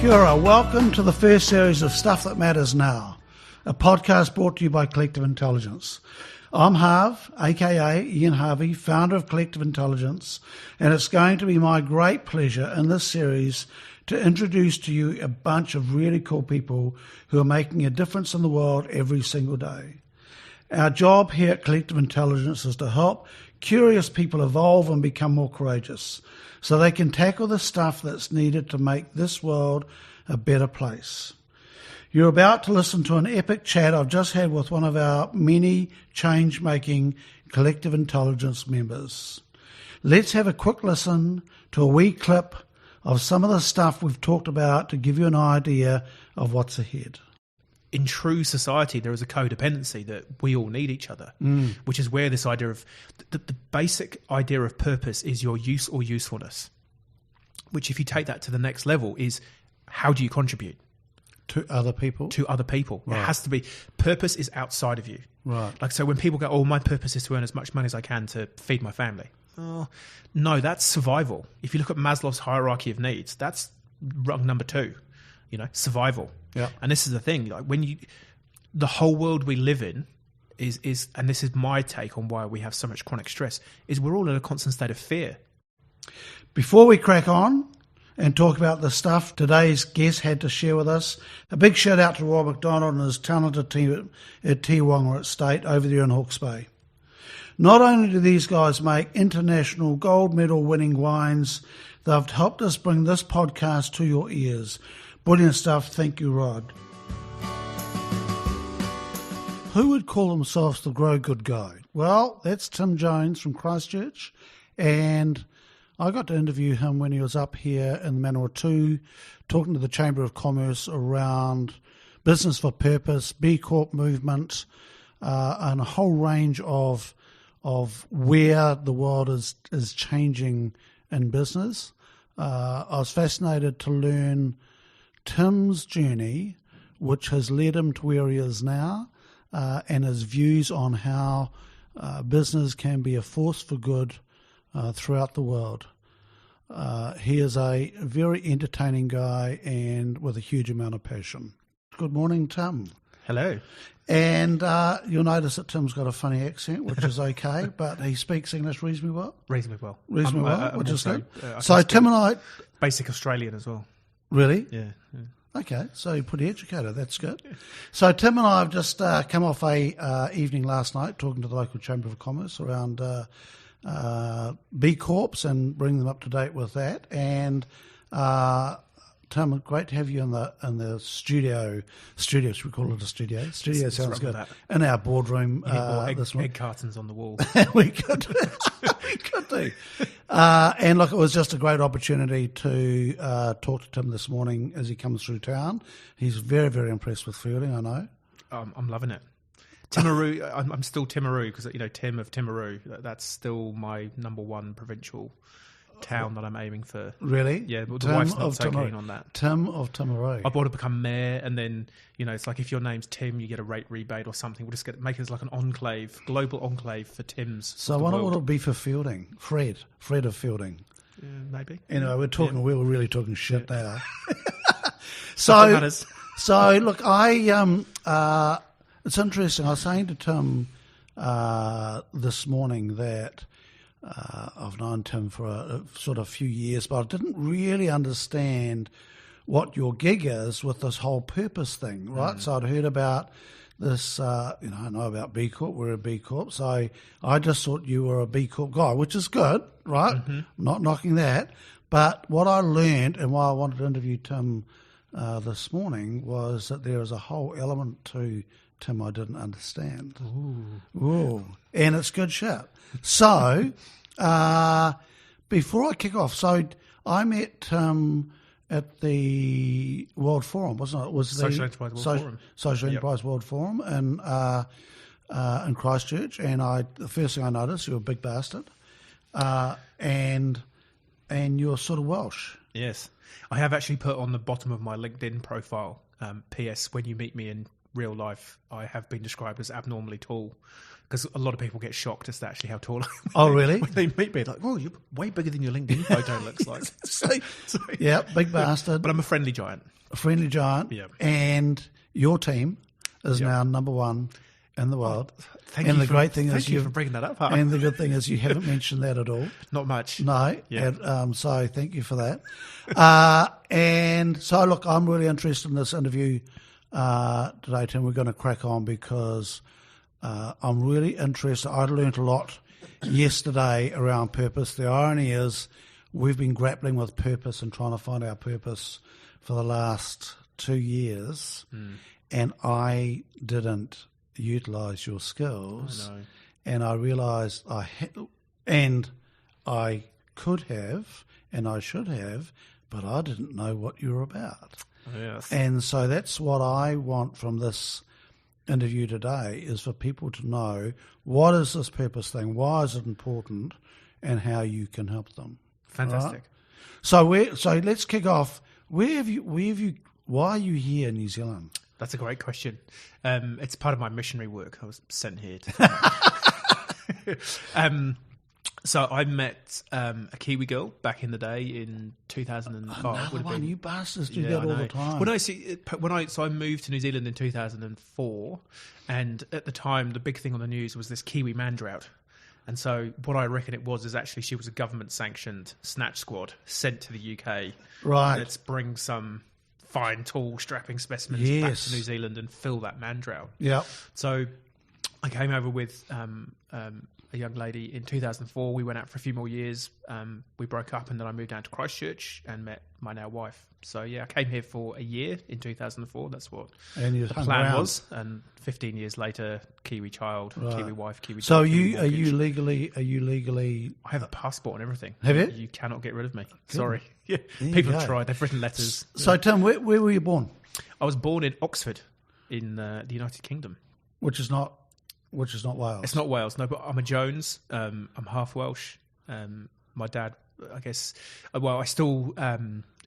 Kia ora, welcome to the first series of Stuff That Matters Now, a podcast brought to you by Collective Intelligence. I'm Harv, aka Ian Harvey, founder of Collective Intelligence, and it's going to be my great pleasure in this series to introduce to you a bunch of really cool people who are making a difference in the world every single day. Our job here at Collective Intelligence is to help curious people evolve and become more courageous so they can tackle the stuff that's needed to make this world a better place. You're about to listen to an epic chat I've just had with one of our many change-making Collective Intelligence members. Let's have a quick listen to a wee clip of some of the stuff we've talked about to give you an idea of what's ahead. In true society, there is a codependency that we all need each other, which is where this idea of the basic idea of purpose is your use or usefulness, which if you take that to the next level is how do you contribute? To other people? To other people. Right. It has to be. Purpose is outside of you. Right. Like, so when people go, oh, my purpose is to earn as much money as I can to feed my family. Oh, no, that's survival. If you look at Maslow's hierarchy of needs, that's rung number 2, survival. Yeah. And this is the thing, like the whole world we live in is, and this is my take on why we have so much chronic stress, is we're all in a constant state of fear. Before we crack on and talk about the stuff today's guest had to share with us, a big shout out to Rob McDonald and his talented team at Te Wanga Estate over there in Hawke's Bay. Not only do these guys make international gold medal winning wines, they've helped us bring this podcast to your ears. Brilliant stuff. Thank you, Rod. Who would call themselves the Grow Good guy? Well, that's Tim Jones from Christchurch, and I got to interview him when he was up here in the Manawatu talking to the Chamber of Commerce around business for purpose, B Corp movement, and a whole range of where the world is changing in business. I was fascinated to learn Tim's journey, which has led him to where he is now, and his views on how business can be a force for good throughout the world. He is a very entertaining guy and with a huge amount of passion. Good morning, Tim. Hello. And you'll notice that Tim's got a funny accent, which is okay, but he speaks English reasonably well. Reasonably well. Which is also, good. So Tim and I... Basic Australian as well. Really? Yeah. Okay, so you're pretty educated. That's good. So Tim and I have just come off a evening last night talking to the local Chamber of Commerce around B Corps and bringing them up to date with that. And Tim, great to have you in the studio. Studio, should we call it a studio? Studio sounds good. In our boardroom this morning. Egg cartons on the wall. We could do. And look, it was just a great opportunity to talk to Tim this morning as he comes through town. He's very, very impressed with fielding, I know. I'm loving it. Timaru, I'm still Timaru because, Tim of Timaru, that's still my number one provincial town that I'm aiming for. Really? Yeah, but the wife's not so keen on that. Tim of Timaru. I want to become mayor, and then, it's like if your name's Tim, you get a rate rebate or something. We'll just make it like an enclave, global enclave for Tims. So I wonder what it'll be for Fielding. Fred of Fielding. Maybe. We're talking. We were really talking shit now. So look, it's interesting. I was saying to Tim this morning that I've known Tim for a sort of few years, but I didn't really understand what your gig is with this whole purpose thing, right? So I'd heard about this, I know about B Corp, we're a B Corp, so I just thought you were a B Corp guy, which is good, right? Mm-hmm. Not knocking that. But what I learned, and why I wanted to interview Tim this morning, was that there is a whole element to Tim I didn't understand. Ooh. And it's good shit. So, before I kick off, so I met Tim at the World Forum, wasn't it? It was Social Enterprise World Forum. Social Enterprise World Forum in Christchurch, and the first thing I noticed, you're a big bastard, and you're sort of Welsh. Yes. I have actually put on the bottom of my LinkedIn profile, P.S. when you meet me in real life, I have been described as abnormally tall. Because a lot of people get shocked as to actually how tall I am. Oh, really? When they meet me, like, oh, you're way bigger than your LinkedIn photo looks like. So, Yeah, big bastard. but I'm a friendly giant. A friendly giant. Yeah. And your team is Yeah. now number one in the world. Thank and you the great thing is thank you for bringing that up. Huh? And the good thing is you haven't mentioned that at all. Not much. No. Yeah. And, so thank you for that. And so, look, I'm really interested in this interview today, Tim. We're going to crack on because I'm really interested. I learned a lot yesterday around purpose. The irony is we've been grappling with purpose and trying to find our purpose for the last 2 years, and I didn't utilise your skills. I know. And I realised I could have and I should have, but I didn't know what you were about. Yes. And so that's what I want from this interview today, is for people to know what is this purpose thing, why is it important, and how you can help them. Fantastic. Right? So let's kick off. Why are you here in New Zealand? That's a great question. It's part of my missionary work. I was sent here. So I met a Kiwi girl back in the day in 2005. Another one, you bastards do Yeah, that I all know. the time. So I moved to New Zealand in 2004, and at the time the big thing on the news was this Kiwi man drought. And so what I reckon it was is actually she was a government-sanctioned snatch squad sent to the UK. Right. Let's bring some fine, tall, strapping specimens back to New Zealand and fill that man drought. Yeah. So I came over with a young lady in 2004. We went out for a few more years. We broke up, and then I moved down to Christchurch and met my now wife. So yeah, I came here for a year in 2004. That's what And you the hung plan around. was. And 15 years later, Kiwi child, Right. Kiwi wife, Kiwi. So dog, Kiwi are you mortgage. legally? I have a passport and everything. Have you? You cannot get rid of me. Sorry. Yeah. There you People have go. tried. They've written letters. So Tim, where were you born? I was born in Oxford, in the United Kingdom. Which is not Wales. It's not Wales, no, but I'm a Jones. I'm half Welsh. My dad, I guess, I still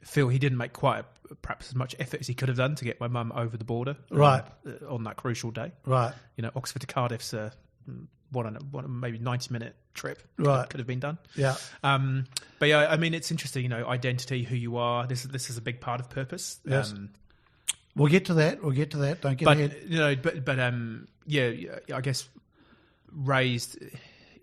feel he didn't make quite perhaps as much effort as he could have done to get my mum over the border. Right. On that crucial day. Right. You know, Oxford to Cardiff's a maybe 90-minute trip. Right. Could have been done. Yeah. But yeah, I mean, it's interesting, you know, identity, who you are. This is a big part of purpose. Yes. We'll get to that. Don't get ahead. You know, yeah, I guess raised,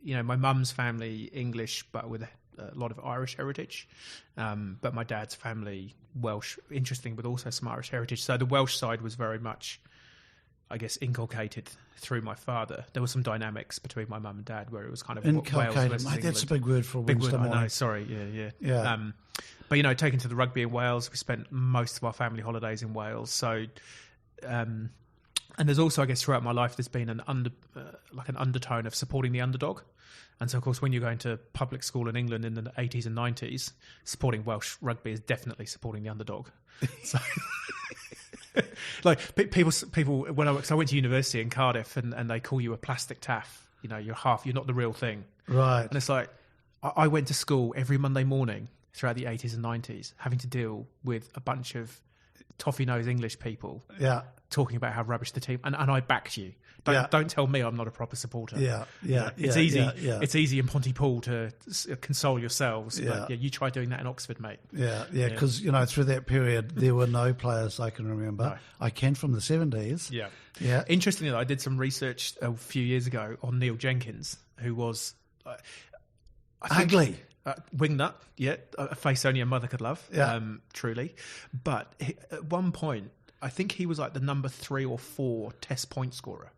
you know, my mum's family English, but with a lot of Irish heritage. But my dad's family Welsh, interesting, but also some Irish heritage. So the Welsh side was very much, I guess, inculcated through my father. There were some dynamics between my mum and dad where it was kind of Wales Inculcated. versus Mate, that's a England. big word for a Big Wednesday word, I morning. know. Sorry, yeah. Yeah. But you know, taken to the rugby in Wales, we spent most of our family holidays in Wales. So, and there's also, I guess, throughout my life, there's been an undertone of supporting the underdog. And so, of course, when you're going to public school in England in the 80s and 90s, supporting Welsh rugby is definitely supporting the underdog. So, like people, when I went to university in Cardiff, and they call you a plastic taff. You know, you're not the real thing. Right. And it's like, I went to school every Monday morning throughout the 80s and 90s, having to deal with a bunch of toffee-nosed English people talking about how rubbish the team, and I backed you. Don't tell me I'm not a proper supporter. It's easy. Yeah. It's easy in Pontypool to console yourselves. Yeah. But you try doing that in Oxford, mate. Yeah, because you know, through that period there were no players I can remember. No. I can from the 70s. Yeah. Interestingly, I did some research a few years ago on Neil Jenkins, who was I think, Ugly. Wingnut, a face only a mother could love, Yeah. Truly. But at one point, I think he was like the number 3 or 4 Test point scorer.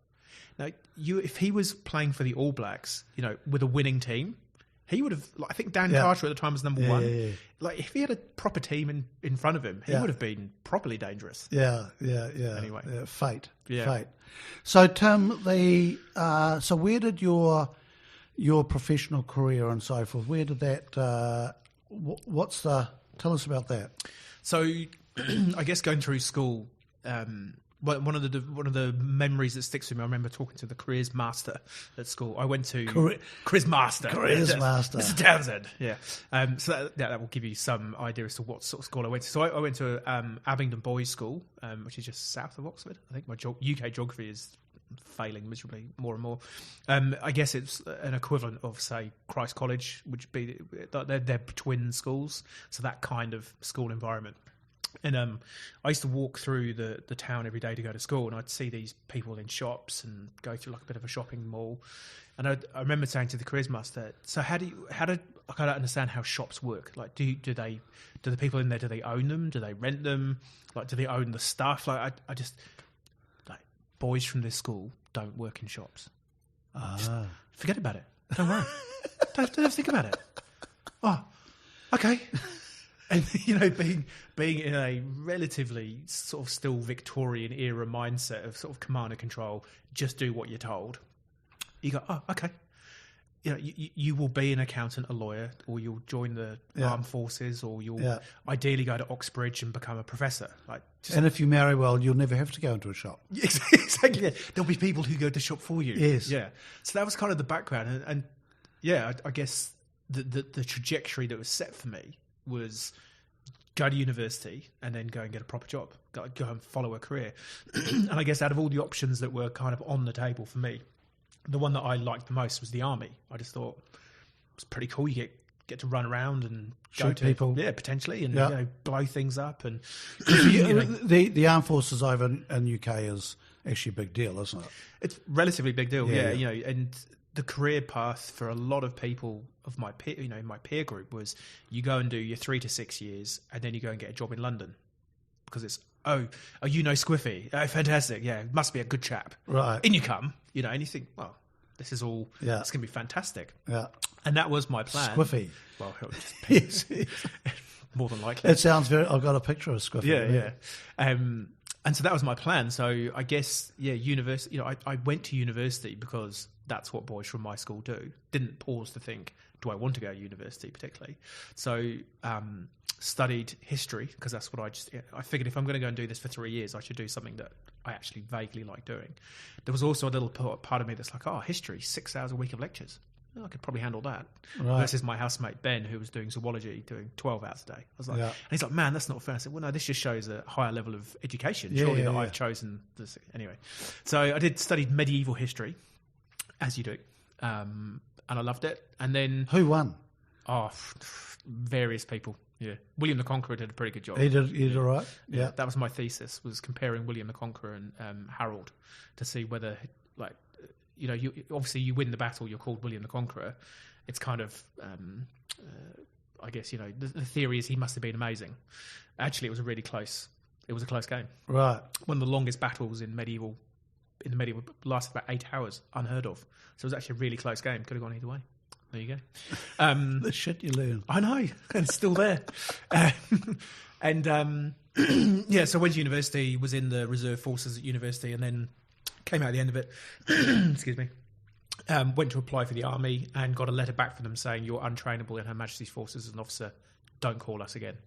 Now, if he was playing for the All Blacks, you know, with a winning team, he would have. Like, I think Dan Carter at the time was number 1. Yeah. Like, if he had a proper team in front of him, he would have been properly dangerous. Yeah. Anyway. Fate. Yeah. Fate. So Tim, so where did your professional career and so forth, where did that, tell us about that. So, I guess going through school, one of the memories that sticks with me. I remember talking to the careers master at school. I went to careers master. Careers master, Mr. Townsend. Yeah. So that will give you some idea as to what sort of school I went to. So I went to Abingdon Boys School, which is just south of Oxford. I think my UK geography is failing miserably more and more. I guess it's an equivalent of, say, Christ College, which be they're twin schools, so that kind of school environment. And I used to walk through the town every day to go to school, and I'd see these people in shops and go through like a bit of a shopping mall. And I remember saying to the careers master, "So how do I don't understand how shops work. Like, do the people in there, do they own them? Do they rent them? Like, do they own the stuff? Like, I just like boys from this school don't work in shops. Just forget about it. Don't worry. don't think about it. Oh, okay." And, you know, being in a relatively sort of still Victorian era mindset of sort of command and control, just do what you're told. You go, oh, okay. You know, you will be an accountant, a lawyer, or you'll join the armed forces, or you'll ideally go to Oxbridge and become a professor. Like, and if you marry well, you'll never have to go into a shop. Exactly. Yeah. There'll be people who go to shop for you. Yes. Yeah. So that was kind of the background, and I guess the trajectory that was set for me was go to university and then go and get a proper job, go and follow a career. And I guess out of all the options that were kind of on the table for me, the one that I liked the most was the army. I just thought it was pretty cool. You get to run around and shoot people, potentially, and you know, blow things up. And the armed forces over in UK is actually a big deal, isn't it? It's a relatively big deal, yeah. You know, and the career path for a lot of people of my peer, you know, in my peer group was you go and do your 3 to 6 years, and then you go and get a job in London because it's you know Squiffy, fantastic, yeah, must be a good chap, right? In you come, you know, and you think, well, this is all, it's going to be fantastic, and that was my plan. Squiffy, well, just more than likely. It sounds very. I've got a picture of Squiffy. Yeah. And so that was my plan. So I guess, university. You know, I went to university because that's what boys from my school do. Didn't pause to think, do I want to go to university particularly? So studied history because that's what I figured if I'm going to go and do this for 3 years, I should do something that I actually vaguely like doing. There was also a little part of me that's like, history, 6 hours a week of lectures. I could probably handle that. Right. Versus my housemate Ben, who was doing zoology, doing 12 hours a day. I was like, and he's like, man, that's not fair. I said, well, no, this just shows a higher level of education. Surely that I've chosen this. Anyway, so I studied medieval history, as you do, and I loved it. And then who won? Various people. Yeah, William the Conqueror did a pretty good job. He did all right. Yeah, that was my thesis, was comparing William the Conqueror and Harold to see whether, like, you know, you win the battle, you're called William the Conqueror. It's kind of, I guess, you know, the theory is he must have been amazing. Actually, it was a close game. Right. One of the longest battles in the medieval lasted about 8 hours, unheard of. So it was actually a really close game. Could have gone either way. There you go. The shit you learn. I know, and it's still there. And so I went to university, was in the reserve forces at university, and then came out at the end of it. Excuse me. Went to apply for the army and got a letter back from them saying you're untrainable in Her Majesty's forces as an officer. Don't call us again.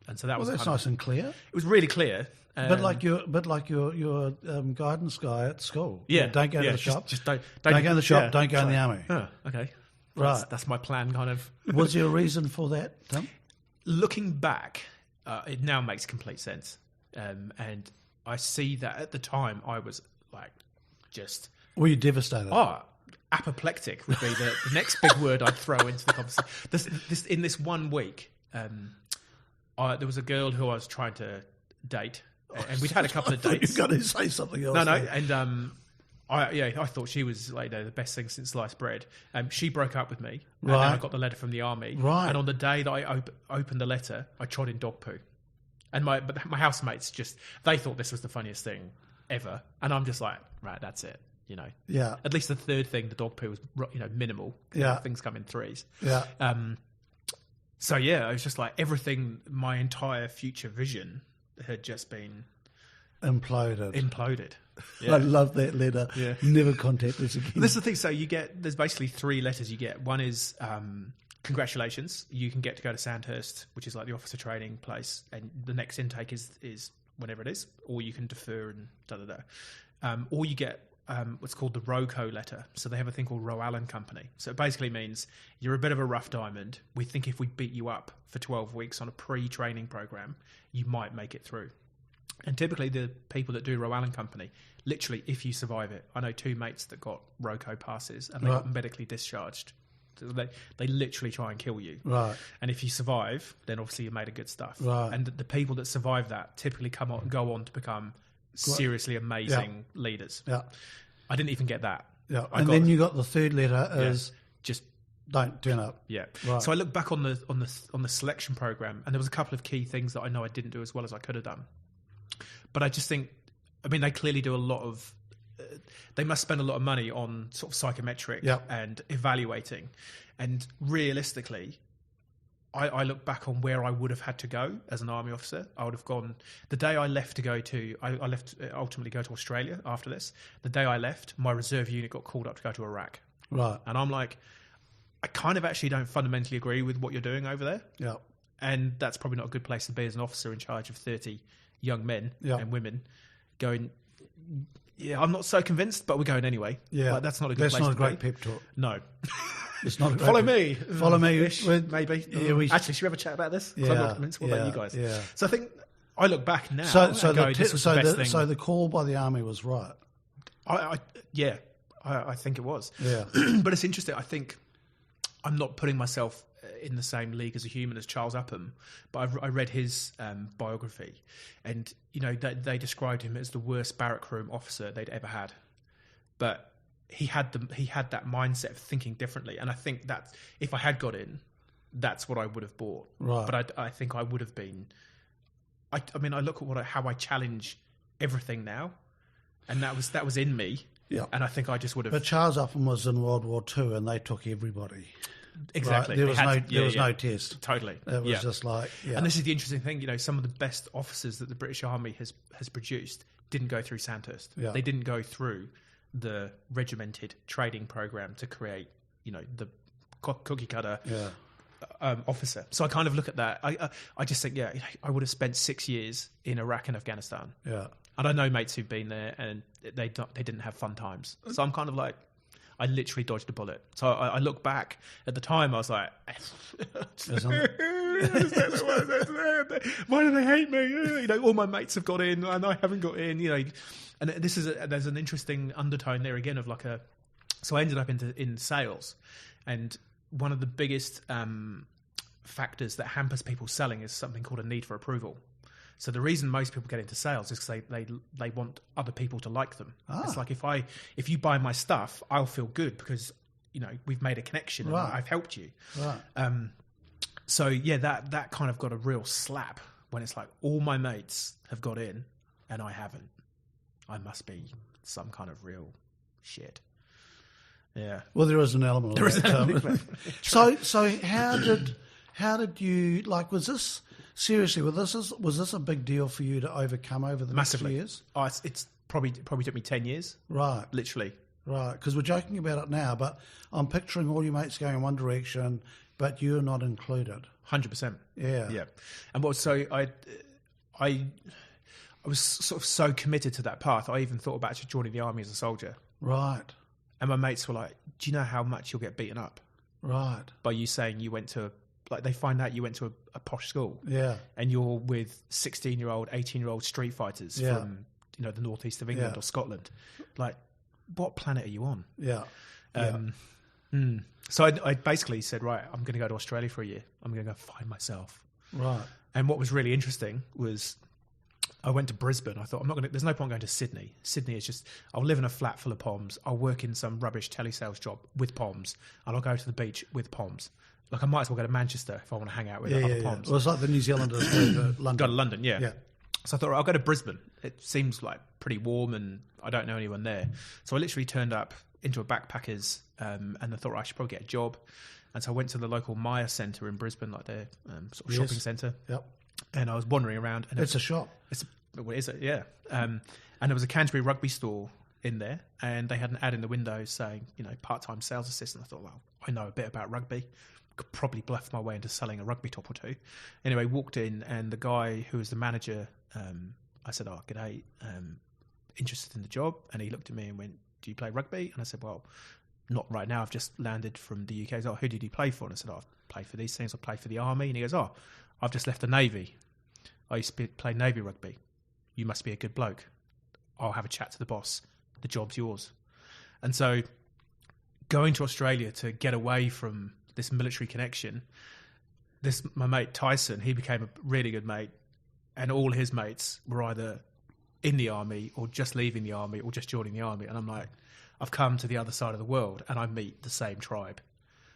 And so that was that's nice and clear. It was really clear. But like your guidance guy at school. Yeah. Don't go to the shop. Just don't go in the shop. Don't go in the army. Oh, okay. Right. That's my plan, kind of. Was there a reason for that, Tom? Looking back, it now makes complete sense. And I see that at the time I was like, just... Were you devastated? Apoplectic would be the next big word I'd throw into the conversation. In this 1 week, there was a girl who I was trying to date, and we'd had a couple of dates. You've got to say something else. No, and I thought she was like the best thing since sliced bread. She broke up with me, and then I got the letter from the army. Right. And on the day that I opened the letter, I trod in dog poo, and my housemates they thought this was the funniest thing ever, and I'm just like, right, that's it. You know, At least the third thing, the dog poo, was minimal. Things come in threes. Yeah. So it was just like everything. My entire future vision had just been imploded. Yeah. I love that letter. Yeah. Never contact us again. This is the thing. So there's basically 3 letters you get. One is congratulations, you can get to go to Sandhurst, which is like the officer training place, and the next intake is whenever it is, or you can defer and or you get what's called the ROCO letter. So they have a thing called Roe Allen Company. So it basically means you're a bit of a rough diamond. We think if we beat you up for 12 weeks on a pre-training program, you might make it through. And typically the people that do Roe Allen Company, literally, if you survive it, I know 2 mates that got ROCO passes and they got medically discharged. So they literally try and kill you. Right. And if you survive, then obviously you made a good stuff. Right. And the people that survive that typically go on to become seriously amazing leaders. Yeah. I didn't even get that. Yeah. And then you got the third letter is just don't turn up. Yeah. Right. So I look back on the selection program, and there was a couple of key things that I know I didn't do as well as I could have done. But I just think, I mean, they clearly do a lot of. They must spend a lot of money on sort of psychometric and evaluating, and realistically, I look back on where I would have had to go as an army officer. I would have gone the day I left to go to. I left ultimately go to Australia after this. The day I left, my reserve unit got called up to go to Iraq. Right. And I'm like, I kind of actually don't fundamentally agree with what you're doing over there. Yeah. And that's probably not a good place to be as an officer in charge of 30 young men and women going, yeah, I'm not so convinced, but we're going anyway. Yeah. Like, that's not a good place to be. That's not a great pep talk. No. It's not a great Follow me. Follow me. Maybe. Yeah, actually, should we have a chat about this? Yeah, I'm not convinced. What about you guys? Yeah. So I think I look back now So the the call by the army was right. I think it was. Yeah. But it's interesting. I think I'm not putting myself in the same league as a human as Charles Upham, but I read his biography, and they described him as the worst barrack room officer they'd ever had. But he had that mindset of thinking differently, and I think that if I had got in, that's what I would have bought. Right. But I think I would have been. I mean, I look at how I challenge everything now, and that was in me. Yeah. And I think I just would have. But Charles Upham was in World War II, and they took everybody. Exactly. Right? There was no test. Totally. It was just like, And this is the interesting thing, some of the best officers that the British Army has produced didn't go through Sandhurst. Yeah. They didn't go through the regimented training program to create, the cookie cutter officer. So I kind of look at that. I just think, I would have spent 6 years in Iraq and Afghanistan. Yeah. And I know mates who've been there and they didn't have fun times. So I'm kind of like, I literally dodged a bullet. So I look back at the time, I was like, why do they hate me? All my mates have got in and I haven't got in, And there's an interesting undertone there again of so I ended up in sales, and one of the biggest factors that hampers people selling is something called a need for approval. So the reason most people get into sales is because they want other people to like them. It's like if you buy my stuff, I'll feel good because we've made a connection and I've helped you. Right. So that kind of got a real slap when it's like all my mates have got in and I haven't. I must be some kind of real shit. Yeah. Well, there is an element of that. So how did you was this? Seriously, was this a big deal for you to overcome over the next few years? Oh, it's probably took me 10 years. Right. Literally. Right, because we're joking about it now, but I'm picturing all your mates going in one direction, but you're not included. 100%. Yeah. Yeah. And I was sort of so committed to that path, I even thought about actually joining the army as a soldier. Right. And my mates were like, do you know how much you'll get beaten up? Right. By you saying you went to they find out you went to a posh school. Yeah. And you're with 16-year-old, 18-year-old street fighters from, the northeast of England or Scotland. Like, what planet are you on? Yeah. So I basically said, right, I'm going to go to Australia for a year. I'm going to go find myself. Right. And what was really interesting was I went to Brisbane. I thought, there's no point going to Sydney. Sydney is just, I'll live in a flat full of POMs. I'll work in some rubbish telesales job with POMs. And I'll go to the beach with POMs. I might as well go to Manchester if I want to hang out with other POMs. Well, it's like the New Zealanders go to London. Go to London, yeah. So I thought, I'll go to Brisbane. It seems like pretty warm and I don't know anyone there. So I literally turned up into a backpackers and I thought I should probably get a job. And so I went to the local Maya Centre in Brisbane, like their sort of shopping centre. Yep. And I was wandering around. And it's a shop. What is it? Yeah. And there was a Canterbury rugby store in there and they had an ad in the window saying, part-time sales assistant. I thought, well, I know a bit about rugby. Could probably bluff my way into selling a rugby top or two. Anyway, walked in and the guy who was the manager, I said, "Oh, g'day, interested in the job?" And he looked at me and went, "Do you play rugby?" And I said, "Well, not right now. I've just landed from the UK." He's like, "Who did you play for?" And I said, "Oh, I've played for these things. I played for the Army." And he goes, "Oh, I've just left the Navy. I used to play Navy rugby. You must be a good bloke. I'll have a chat to the boss. The job's yours." And so going to Australia to get away from this military connection, my mate Tyson, he became a really good mate, and all his mates were either in the army or just leaving the army or just joining the army. And I'm like, I've come to the other side of the world and I meet the same tribe.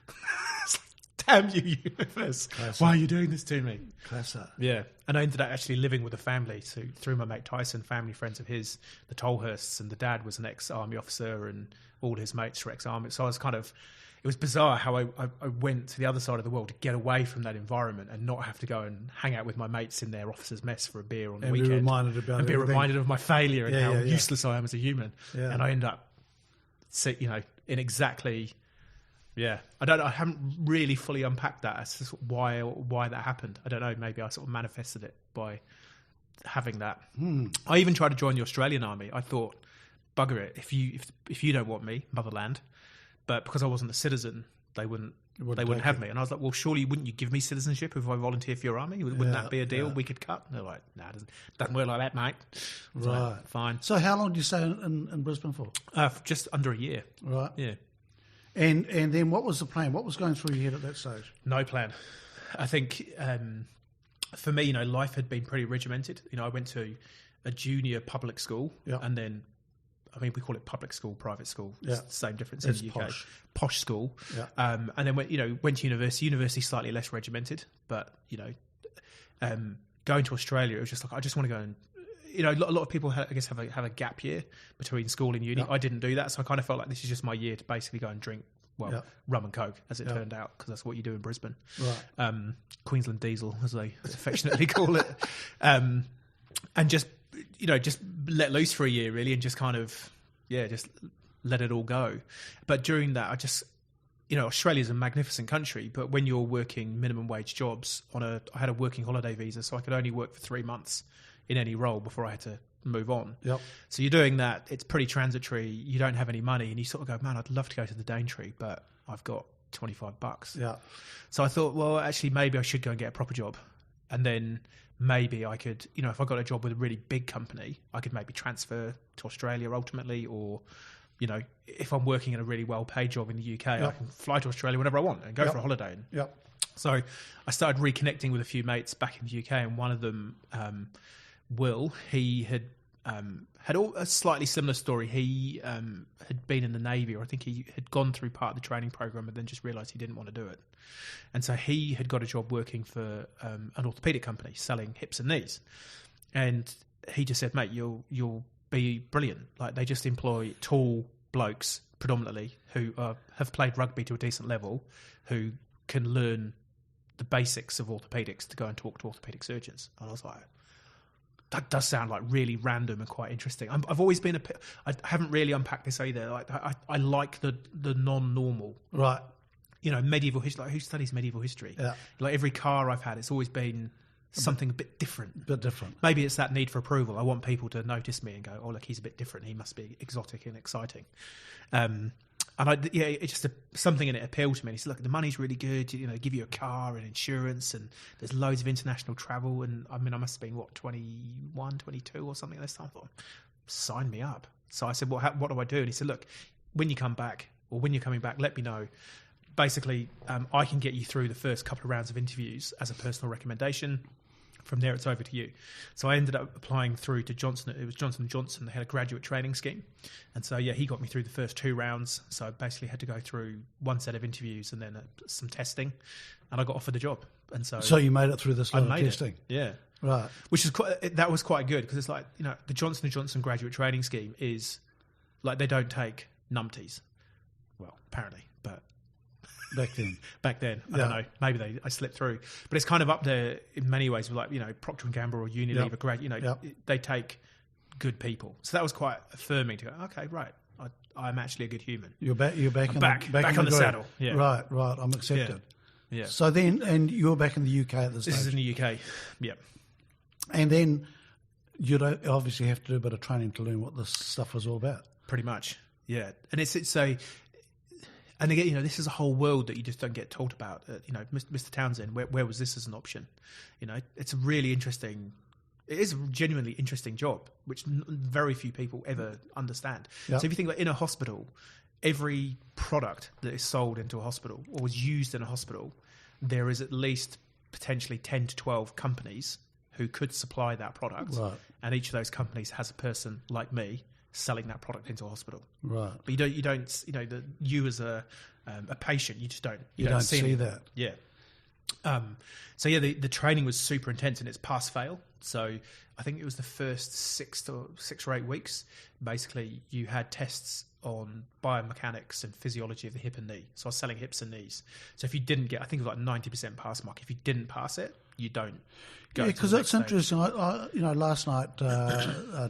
It's like, damn you, universe. Classic. Why are you doing this to me? Classic. Yeah. And I ended up actually living with a family. So through my mate Tyson, family friends of his, the Tolhursts, and the dad was an ex-army officer and all his mates were ex-army. So I was it was bizarre how I went to the other side of the world to get away from that environment and not have to go and hang out with my mates in their officers' mess for a beer on the weekend. And be reminded of my failure and how useless I am as a human. Yeah. And I end up, in exactly, I haven't really fully unpacked that as to why that happened. I don't know, maybe I sort of manifested it by having that. I even tried to join the Australian Army. I thought, bugger it, if you don't want me, motherland. But because I wasn't a citizen, they wouldn't have me. And I was like, well, surely wouldn't you give me citizenship if I volunteer for your army? Wouldn't that be a deal we could cut? And they're like, no, it doesn't work like that, mate. Right. Like, fine. So how long did you stay in Brisbane for? Just under a year. Right. Yeah. And then what was the plan? What was going through your head at that stage? No plan. I think for me, life had been pretty regimented. I went to a junior public school and then, we call it public school, private school. Yeah. It's the same difference in the UK. Posh school. Yeah. And then went to university. University slightly less regimented, but going to Australia, it was just like I just want to go and a lot of people have a gap year between school and uni. I didn't do that, so I kind of felt like this is just my year to basically go and drink rum and coke, as it turned out, because that's what you do in Brisbane. Right. Queensland Diesel, as they affectionately call it, and just let loose for a year really, and just kind of just let it all go. But during that, I just Australia's a magnificent country, but when you're working minimum wage jobs I had a working holiday visa, so I could only work for 3 months in any role before I had to move on. Yep. So you're doing that, it's pretty transitory, you don't have any money, and you sort of go, man, I'd love to go to the Daintree, but I've got $25. Yeah. So I thought, well, actually maybe I should go and get a proper job, and then maybe I could, if I got a job with a really big company, I could maybe transfer to Australia ultimately, or if I'm working in a really well-paid job in the UK, I can fly to Australia whenever I want and go for a holiday. So I started reconnecting with a few mates back in the UK, and one of them, Will, he had a slightly similar story. He had been in the Navy, or I think he had gone through part of the training program and then just realised he didn't want to do it. And so he had got a job working for an orthopaedic company selling hips and knees. And he just said, mate, you'll be brilliant. Like, they just employ tall blokes predominantly who have played rugby to a decent level, who can learn the basics of orthopaedics to go and talk to orthopaedic surgeons. And I was like, that does sound like really random and quite interesting. I've always been I haven't really unpacked this either. Like, I like the non-normal. Right. Medieval history. Like, who studies medieval history? Yeah. Like, every car I've had, it's always been something a bit different. Maybe it's that need for approval. I want people to notice me and go, oh, look, he's a bit different. He must be exotic and exciting. And it's just something in it appealed to me. And he said, look, the money's really good. They give you a car and insurance, and there's loads of international travel. And I must have been 21, 22 or something at this time. I thought, sign me up. So I said, well, what do I do? And he said, look, when you come back, or when you're coming back, let me know. Basically, I can get you through the first couple of rounds of interviews as a personal recommendation. From there, it's over to you. So I ended up applying through to Johnson. It was Johnson & Johnson. They had a graduate training scheme. And so, he got me through the first 2 rounds. So I basically had to go through one set of interviews and then some testing. And I got offered the job. And so you made it through this lot of testing? Yeah. Right. Which is that was quite good, because it's like, the Johnson & Johnson graduate training scheme is like, they don't take numpties. Well, apparently, but... Back then, I don't know. Maybe I slipped through, but it's kind of up there in many ways. With Procter and Gamble or Unilever, they take good people. So that was quite affirming to go, okay, right, I'm actually a good human. You're back back on the saddle. Yeah, right. I'm accepted. Yeah. So then, and you're back in the UK at this stage. This is in the UK. Yeah. And then, you'd obviously have to do a bit of training to learn what this stuff was all about. Pretty much, yeah. And it's a, and again, this is a whole world that you just don't get told about. Mr. Townsend, where was this as an option? It's a really interesting. It is a genuinely interesting job, which very few people ever understand. Yep. So if you think about in a hospital, every product that is sold into a hospital or is used in a hospital, there is at least potentially 10 to 12 companies who could supply that product. Right. And each of those companies has a person like me selling that product into a hospital. Right. But you don't you as a patient, you just don't. You don't see that. Yeah. The training was super intense, and it's pass fail. So I think it was the first 6 or 8 weeks. Basically, you had tests on biomechanics and physiology of the hip and knee. So I was selling hips and knees. So if you didn't get, I think it was like 90% pass mark. If you didn't pass it, you don't go. Yeah, because that's interesting. Last night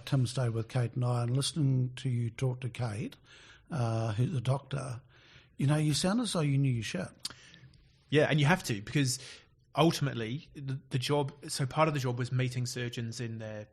Tim stayed with Kate and I, and listening to you talk to Kate, who's a doctor, you sound as though you knew your shit. Yeah, and you have to, because ultimately the job. So part of the job was meeting surgeons in their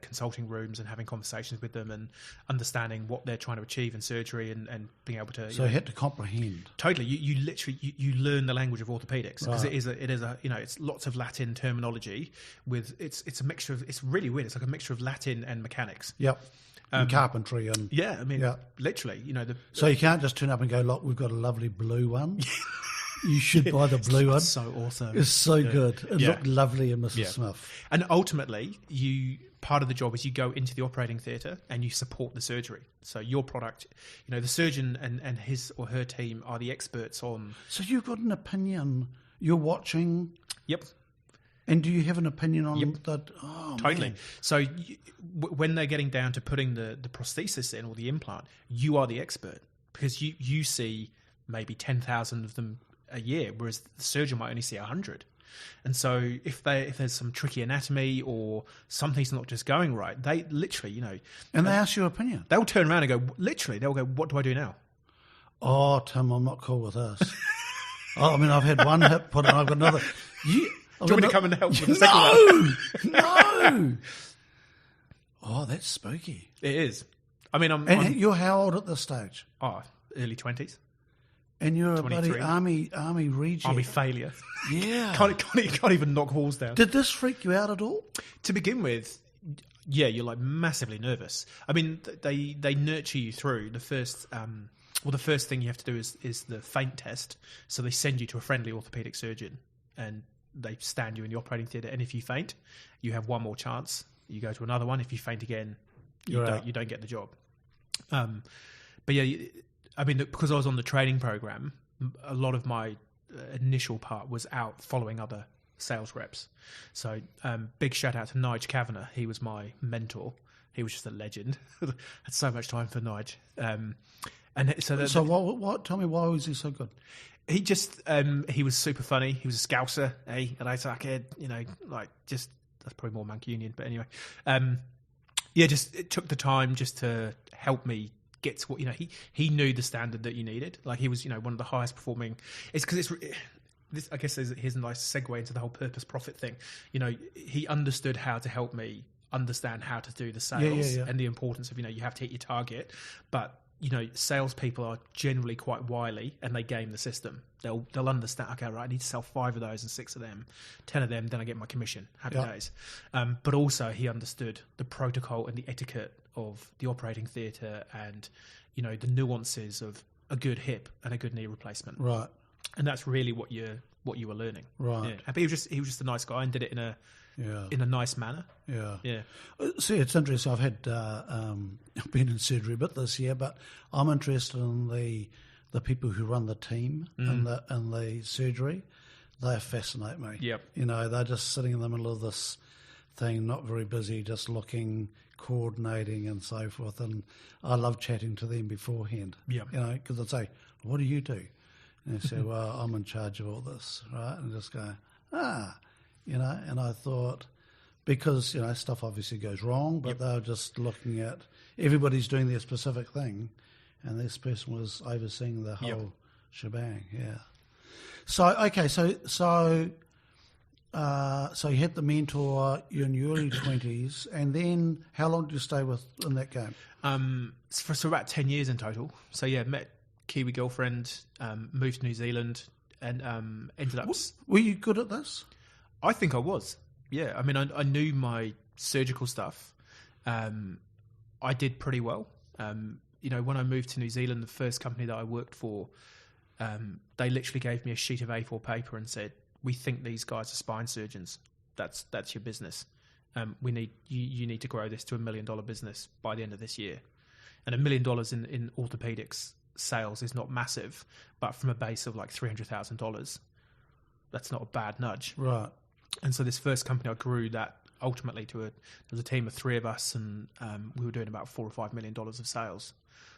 consulting rooms and having conversations with them and understanding what they're trying to achieve in surgery and being able to. So you had to comprehend. Totally, you literally you learn the language of orthopedics, because Right. it is a it's lots of Latin terminology with it's a mixture of, it's really weird. It's like a mixture of Latin and mechanics. Yep. And carpentry and Yeah, I mean, literally, so you can't just turn up and go, look, we've got a lovely blue one. You should buy the blue one. It's so awesome. It's so good. It looked lovely in Mrs. Smith. And ultimately, part of the job is you go into the operating theatre and you support the surgery. So your product, the surgeon and his or her team are the experts on. So you've got an opinion. You're watching. Yep. And do you have an opinion on that? Oh, totally. Man. So when they're getting down to putting the prosthesis in or the implant, you are the expert, because you see maybe 10,000 of them a year, whereas the surgeon might only see 100. And so if there's some tricky anatomy or something's not just going right, they literally, and they ask your opinion. They'll turn around and go, they'll go, what do I do now? Oh, Tim, I'm not cool with this. I've had one hip put in, I've got another. Do you want me to come and help with the second one? No. Oh, that's spooky. It is. You're how old at this stage? Oh, early 20s. And you're a bloody army reject. Army failure. Yeah. can't even knock walls down. Did this freak you out at all? To begin with, yeah, you're like massively nervous. I mean, they nurture you through the first. The first thing you have to do is the faint test. So they send you to a friendly orthopedic surgeon, and they stand you in the operating theatre. And if you faint, you have one more chance. You go to another one. If you faint again, you don't get the job. But yeah. Because I was on the training program, a lot of my initial part was out following other sales reps. So big shout out to Nige Kavanagh. He was my mentor. He was just a legend. Had so much time for Nige. What? Tell me, why was he so good? He just he was super funny. He was a Scouser, and I was like, that's probably more Mancunian, but anyway, it took the time just to help me get to what he knew the standard that you needed. Like he was one of the highest performing. It's because this, I guess here's a nice segue into the whole purpose profit thing. He understood how to help me understand how to do the sales and the importance of you have to hit your target, but salespeople are generally quite wily and they game the system. They'll understand, okay, right, I need to sell 5 of those and 6 of them, 10 of them, then I get my commission. Happy days. But also he understood the protocol and the etiquette of the operating theatre and, the nuances of a good hip and a good knee replacement. Right. And that's really what you were learning. Right. Yeah. But he was just a nice guy and did it in a nice manner. Yeah. Yeah. See, it's interesting. I've had been in surgery a bit this year, but I'm interested in the people who run the team and the surgery. They fascinate me. Yep. They're just sitting in the middle of this thing, not very busy, just looking, coordinating and so forth. And I love chatting to them beforehand. Yeah. Because I'd say, what do you do? And they say, well, I'm in charge of all this, right? And just go, and I thought, because, stuff obviously goes wrong, but they were just looking at, everybody's doing their specific thing, and this person was overseeing the whole shebang, yeah. So, okay, so so you had the mentor, you're in your early 20s, and then how long did you stay with in that game? So about 10 years in total. So yeah, met Kiwi girlfriend, moved to New Zealand, and ended up... Were you good at this? I think I was. Yeah, I mean, I knew my surgical stuff. I did pretty well. When I moved to New Zealand, the first company that I worked for, they literally gave me a sheet of A4 paper and said, "We think these guys are spine surgeons. That's your business. You need to grow this to $1 million business by the end of this year." And $1 million in orthopedics sales is not massive, but from a base of like $300,000, that's not a bad nudge. Right. And so this first company, I grew that ultimately there was a team of 3 of us, and we were doing about $4 or $5 million of sales.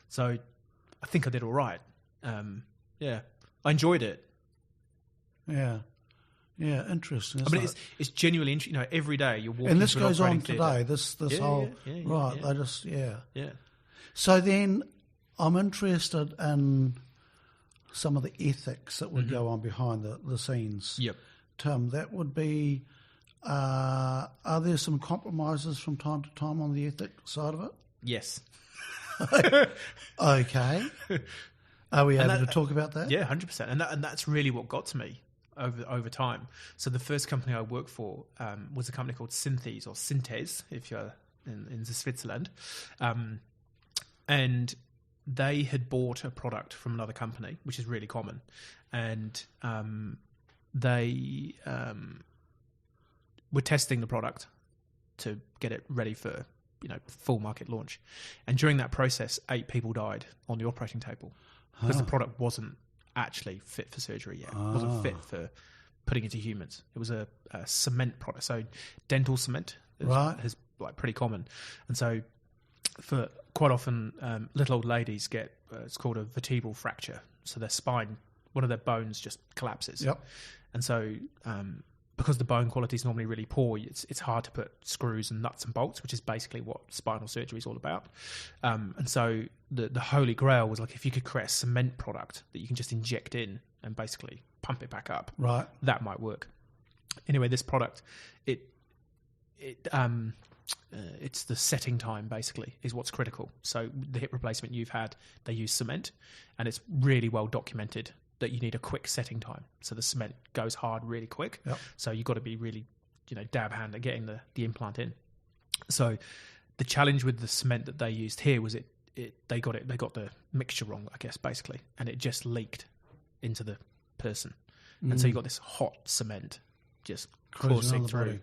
So I think I did all right. I enjoyed it. Yeah, interesting. I mean, it's genuinely interesting. Every day you're walking. And this through goes on theatre. today. This whole right. Yeah. They just Yeah. So then, I'm interested in some of the ethics that would go on behind the scenes. Yep. Tim, that would be. Are there some compromises from time to time on the ethic side of it? Yes. Okay. Are we able to talk about that? Yeah, 100%. And that's really what got to me over time. So the first company I worked for was a company called Synthes, if you're in Switzerland. And they had bought a product from another company, which is really common. And they were testing the product to get it ready for full market launch. And during that process, 8 people died on the operating table because the product wasn't actually fit for surgery yet. It wasn't fit for putting into humans. It was a cement product, so dental cement is like pretty common. And so for quite often, little old ladies get it's called a vertebral fracture. So their spine, one of their bones just collapses. Yep. And so because the bone quality is normally really poor, it's hard to put screws and nuts and bolts, which is basically what spinal surgery is all about. And so the holy grail was like, if you could create a cement product that you can just inject in and basically pump it back up, right? That might work. Anyway, this product, it's the setting time basically is what's critical. So the hip replacement you've had, they use cement, and it's really well documented that you need a quick setting time. So the cement goes hard really quick. Yep. So you've got to be really, dab hand at getting the implant in. So the challenge with the cement that they used here was they got the mixture wrong, I guess, basically, and it just leaked into the person. And so you got this hot cement just coursing through,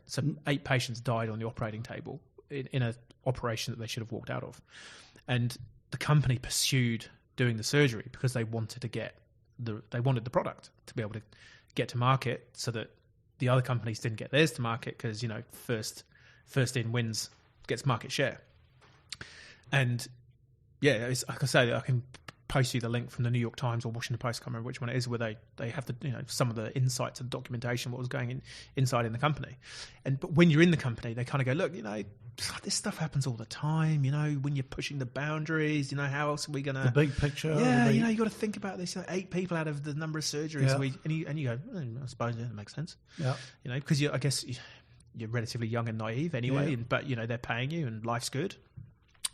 So 8 patients died on the operating table in an operation that they should have walked out of. And the company pursued doing the surgery because they wanted the product to be able to get to market, so that the other companies didn't get theirs to market, because first in wins, gets market share. And it's, like I say, I can post you the link from the New York Times or Washington Post, I can't remember which one it is, where they have some of the insights and documentation, what was going inside in the company. But when you're in the company, they kind of go, look, this stuff happens all the time, when you're pushing the boundaries, how else are we going to... The big picture. Yeah, you got to think about this. 8 people out of the number of surgeries. Yeah. And you go, I suppose that makes sense. Yeah. Because I guess you're relatively young and naive anyway, but they're paying you and life's good.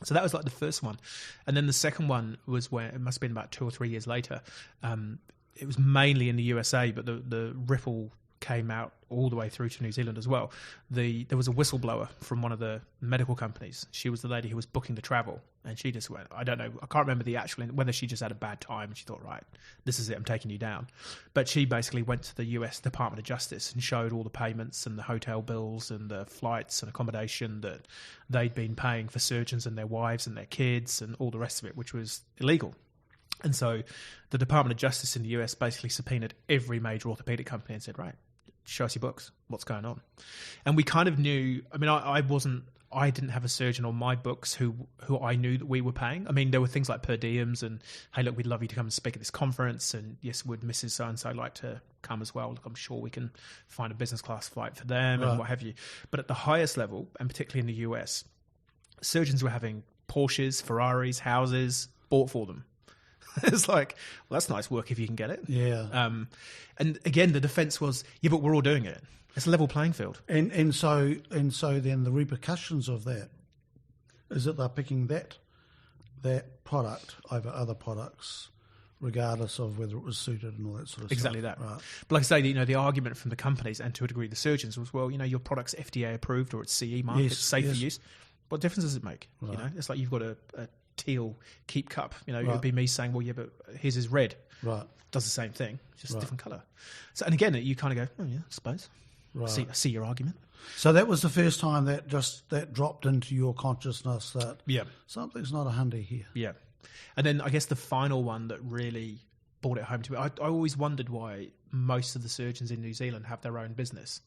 So that was like the first one. And then the second one was where it must have been about 2 or 3 years later. It was mainly in the USA, but the ripple came out all the way through to New Zealand as well. There was a whistleblower from one of the medical companies. She was the lady who was booking the travel, and she just went, I don't know, I can't remember whether she just had a bad time and she thought, right, this is it, I'm taking you down. But she basically went to the US Department of Justice and showed all the payments and the hotel bills and the flights and accommodation that they'd been paying for surgeons and their wives and their kids and all the rest of it, which was illegal. And so the Department of Justice in the US basically subpoenaed every major orthopedic company and said, right, show us your books, what's going on? And we kind of knew, I mean, I didn't have a surgeon on my books who I knew that we were paying. I mean, there were things like per diems and, hey, look, we'd love you to come and speak at this conference. And yes, would Mrs. So-and-so like to come as well? Look, I'm sure we can find a business class flight for them and what have you. But at the highest level, and particularly in the US, surgeons were having Porsches, Ferraris, houses bought for them. It's like, well, that's nice work if you can get it. Yeah. And again, the defence was, yeah, but we're all doing it. It's a level playing field. And so then the repercussions of that is that they're picking that product over other products, regardless of whether it was suited and all that sort of Exactly stuff. that. Right. But like I say, the argument from the companies and to a degree the surgeons was, well, your product's FDA approved or it's CE marked, Yes, it's safe yes. for use. What difference does it make? Right. It's like you've got a teal keep cup. It Right. would be me saying, well, yeah, but his is red. Right. Does the same thing, just a Right. different colour. So, and again, you kind of go, oh yeah, I suppose. Right. I see your argument. So that was the first time that dropped into your consciousness that Yeah. something's not a hundy here. Yeah. And then I guess the final one that really brought it home to me, I always wondered why most of the surgeons in New Zealand have their own business.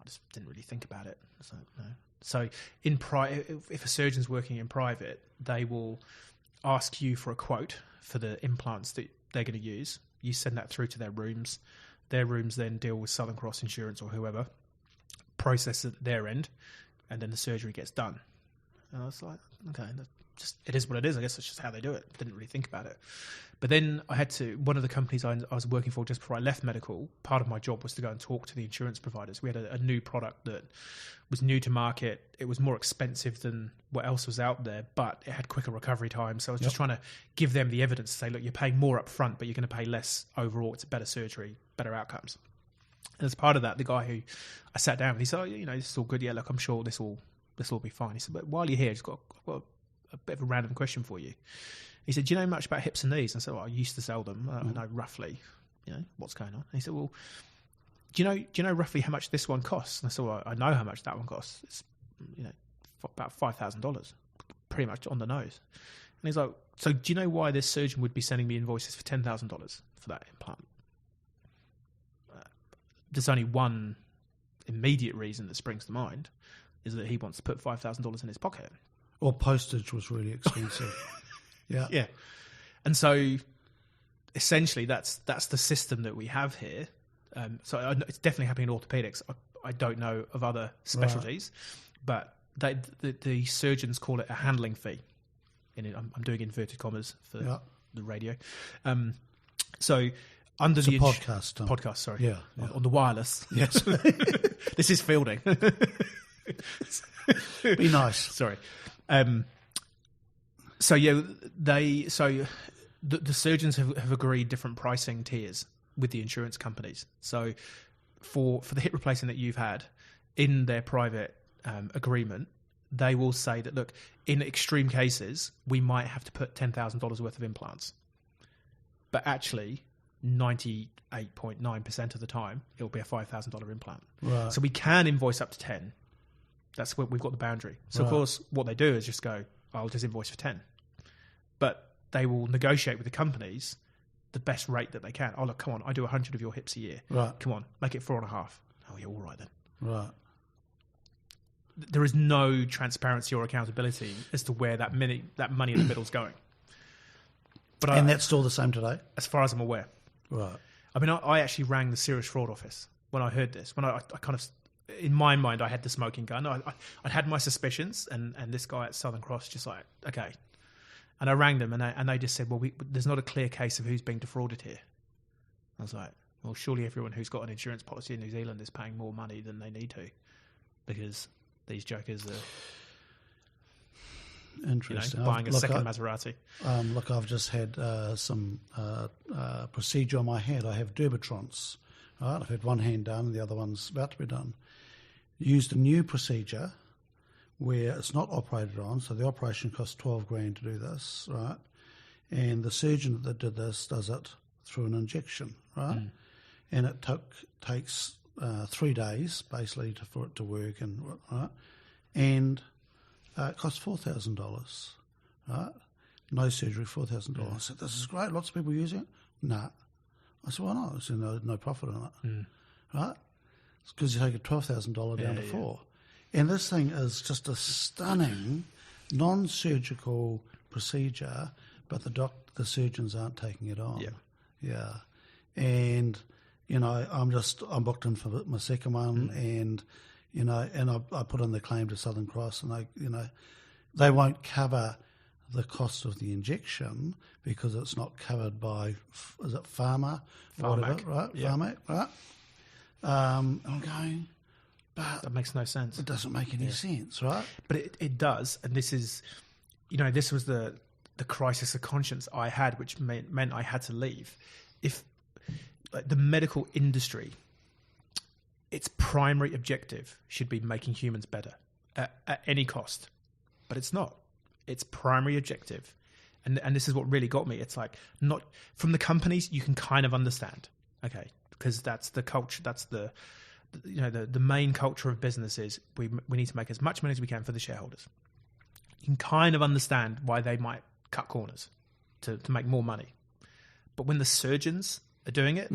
I just didn't really think about it. So, no. So if a surgeon's working in private, they will ask you for a quote for the implants that they're going to use. You send that through to their rooms. Their rooms then deal with Southern Cross Insurance or whoever, process it at their end, and then the surgery gets done. And I was like, okay, it is what it is. I guess that's just how they do it. Didn't really think about it. But then one of the companies I was working for just before I left medical, part of my job was to go and talk to the insurance providers. We had a new product that was new to market. It was more expensive than what else was out there, but it had quicker recovery time. So I was just trying to give them the evidence to say, look, you're paying more up front, but you're going to pay less overall. It's a better surgery, better outcomes. And as part of that, the guy who I sat down with, he said, this is all good. Yeah, look, I'm sure this will be fine. He said, but while you're here, I've got a bit of a random question for you. He said, do you know much about hips and knees? And I said, well, I used to sell them. I know roughly, what's going on. And he said, well, do you know roughly how much this one costs? And I said, well, I know how much that one costs. It's, about $5,000, pretty much on the nose. And he's like, so do you know why this surgeon would be sending me invoices for $10,000 for that implant? There's only one immediate reason that springs to mind, is that he wants to put $5,000 in his pocket. Or postage was really expensive. Yeah. And so essentially that's the system that we have here. So it's definitely happening in orthopedics. I don't know of other specialties, but the surgeons call it a handling fee. I'm doing inverted commas for the radio. So under it's the a podcast. Podcast, sorry. Yeah. On the wireless. Yes. This is fielding. Be nice. Sorry. So the surgeons have agreed different pricing tiers with the insurance companies. So for the hip replacement that you've had in their private agreement, they will say that, look, in extreme cases, we might have to put $10,000 worth of implants, but actually 98.9% of the time it'll be a $5,000 implant. Right. So we can invoice up to 10. That's where we've got the boundary. So, of course, what they do is just go, I'll just invoice for 10. But they will negotiate with the companies the best rate that they can. Oh, look, come on, I do 100 of your hips a year. Right. Come on, make it 4.5. Oh, yeah, all right then. Right. There is no transparency or accountability as to where that money in the middle is going. And that's still the same today? As far as I'm aware. Right. I mean, I actually rang the Serious Fraud Office when I heard this. When I kind of... In my mind, I had the smoking gun. I'd had my suspicions, and this guy at Southern Cross just like, okay. And I rang them, and they just said, well, there's not a clear case of who's being defrauded here. I was like, well, surely everyone who's got an insurance policy in New Zealand is paying more money than they need to, because these jokers are interesting. Buying a second Maserati. Look, I've just had some procedure on my head. I have Dermatrons. Right? I've had one hand done, and the other one's about to be done. Used a new procedure where it's not operated on, so the operation costs $12,000 to do this, right? And the surgeon that did this does it through an injection, right? And it takes 3 days basically for it to work, and right, and it costs $4,000, right? No surgery, $4,000. I said, this is great. Lots of people using it. Nah. I said, why not? I said, no profit in it, right? It's because you take a $12,000 down to $4,000. And this thing is just a stunning non-surgical procedure, but the surgeons aren't taking it on. Yeah. And, I'm booked in for my second one, and I put in the claim to Southern Cross, and they won't cover the cost of the injection because it's not covered by, is it Pharma? Pharmac. Right? Yeah. Pharmac, right? I'm going, but That makes no sense. it doesn't make any sense, right? But it does, and this is, this was the crisis of conscience I had, which meant I had to leave. If the medical industry, its primary objective should be making humans better at any cost, but it's not. Its primary objective, and this is what really got me. It's like, not from the companies, you can kind of understand, okay, because that's the culture. That's the main culture of business is we need to make as much money as we can for the shareholders. You can kind of understand why they might cut corners to make more money. But when the surgeons are doing it,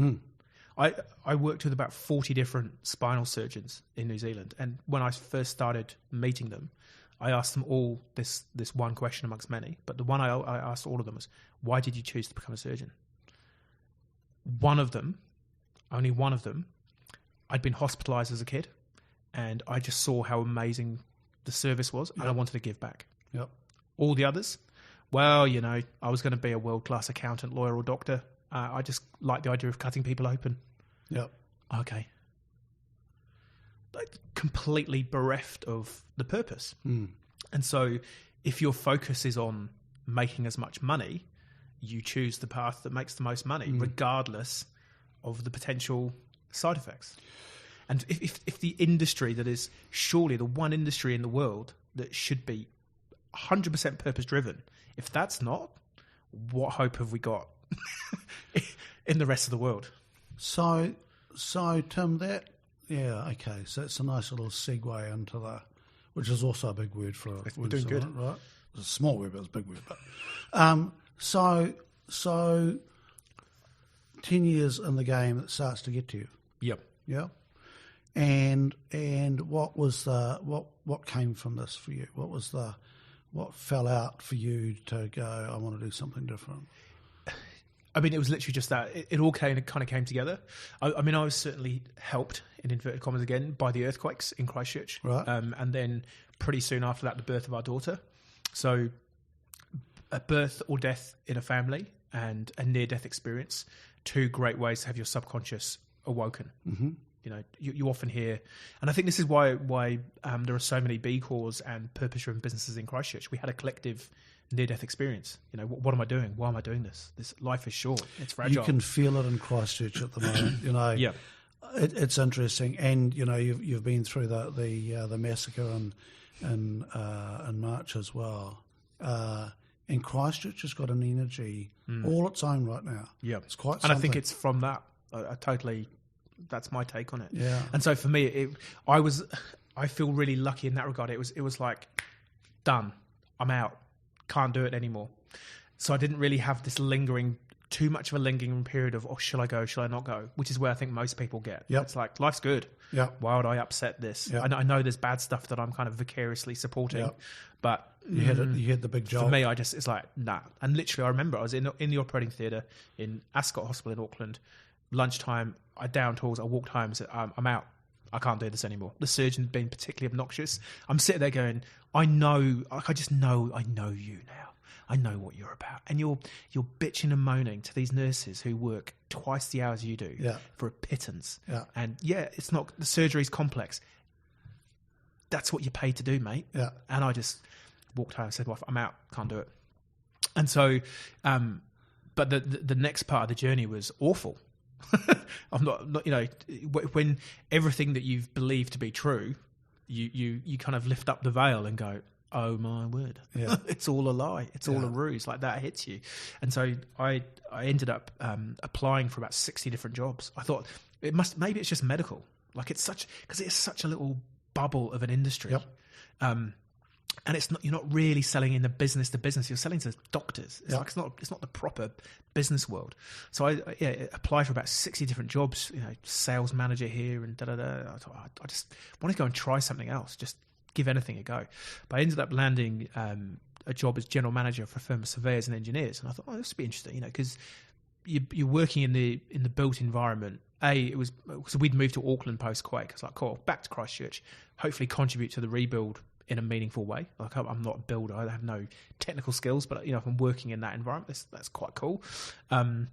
I worked with about 40 different spinal surgeons in New Zealand. And when I first started meeting them, I asked them all this one question amongst many. But the one I asked all of them was, why did you choose to become a surgeon? One of them, only one of them, I'd been hospitalised as a kid, and I just saw how amazing the service was, and I wanted to give back. Yep. All the others, well, I was going to be a world-class accountant, lawyer, or doctor. I just like the idea of cutting people open. Yep. Okay. Like, completely bereft of the purpose. And so if your focus is on making as much money, you choose the path that makes the most money, regardless of the potential side effects. And if the industry that is surely the one industry in the world that should be 100% purpose-driven, if that's not, what hope have we got in the rest of the world? So Tim, okay. So it's a nice little segue into which is also a big word for We're doing good, right? It's a small word, but it's a big word. But so 10 years in the game, it starts to get to you. Yep. Yeah. And what was what came from this for you? What fell out for you to go, I want to do something different? I mean, it was literally just that. It all kind of came together. I mean, I was certainly helped, in inverted commas again, by the earthquakes in Christchurch. Right. And then pretty soon after that, the birth of our daughter. So a birth or death in a family and a near-death experience, two great ways to have your subconscious awoken. Mm-hmm. You often hear, and I think this is why there are so many B Corps and purpose-driven businesses in Christchurch. We had a collective near-death experience. What am I doing? Why am I doing this? This life is short. It's fragile. You can feel it in Christchurch at the moment. Yeah. It's interesting, and you've been through the massacre in March as well. And Christchurch has got an energy all its own right now. Yeah, it's quite. And I think it's from that. I totally. That's my take on it. Yeah. And so for me, I feel really lucky in that regard. It was like, done. I'm out. Can't do it anymore. So I didn't really have this too much of a lingering period of, shall I go? Shall I not go? Which is where I think most people get. Yep. It's like, life's good. Yep. Why would I upset this? Yep. I know there's bad stuff that I'm kind of vicariously supporting, Yep. but you had the big job. For me, it's like, nah. And literally, I remember I was in the operating theatre in Ascot Hospital in Auckland, lunchtime, I downed tools, I walked home and said, I'm out. I can't do this anymore. The surgeon had been particularly obnoxious. I'm sitting there going, I know you now. I know what you're about. And you're bitching and moaning to these nurses who work twice the hours you do for a pittance. Yeah. And it's not, the surgery's complex. That's what you're paid to do, mate. Yeah. And I just walked home and said, well, I'm out, can't do it. And so, but the next part of the journey was awful. I'm not, when everything that you've believed to be true, you kind of lift up the veil and go, oh my word, it's all a lie, it's all a ruse, like that hits you. And so I ended up applying for about 60 different jobs. I thought maybe it's just medical, like because it's such a little bubble of an industry. Yep. And you're not really selling in the business to business. You're selling to doctors. It's like it's not the proper business world. So I applied for about 60 different jobs. Sales manager here and da da da. I thought I just want to go and try something else. Just give anything a go. But I ended up landing a job as general manager for a firm of surveyors and engineers. And I thought, this would be interesting. Because you're working in the built environment. So we'd moved to Auckland post quake. I was like, cool, back to Christchurch. Hopefully contribute to the rebuild in a meaningful way. Like I'm not a builder, I have no technical skills, but if I'm working in that environment, that's quite cool. And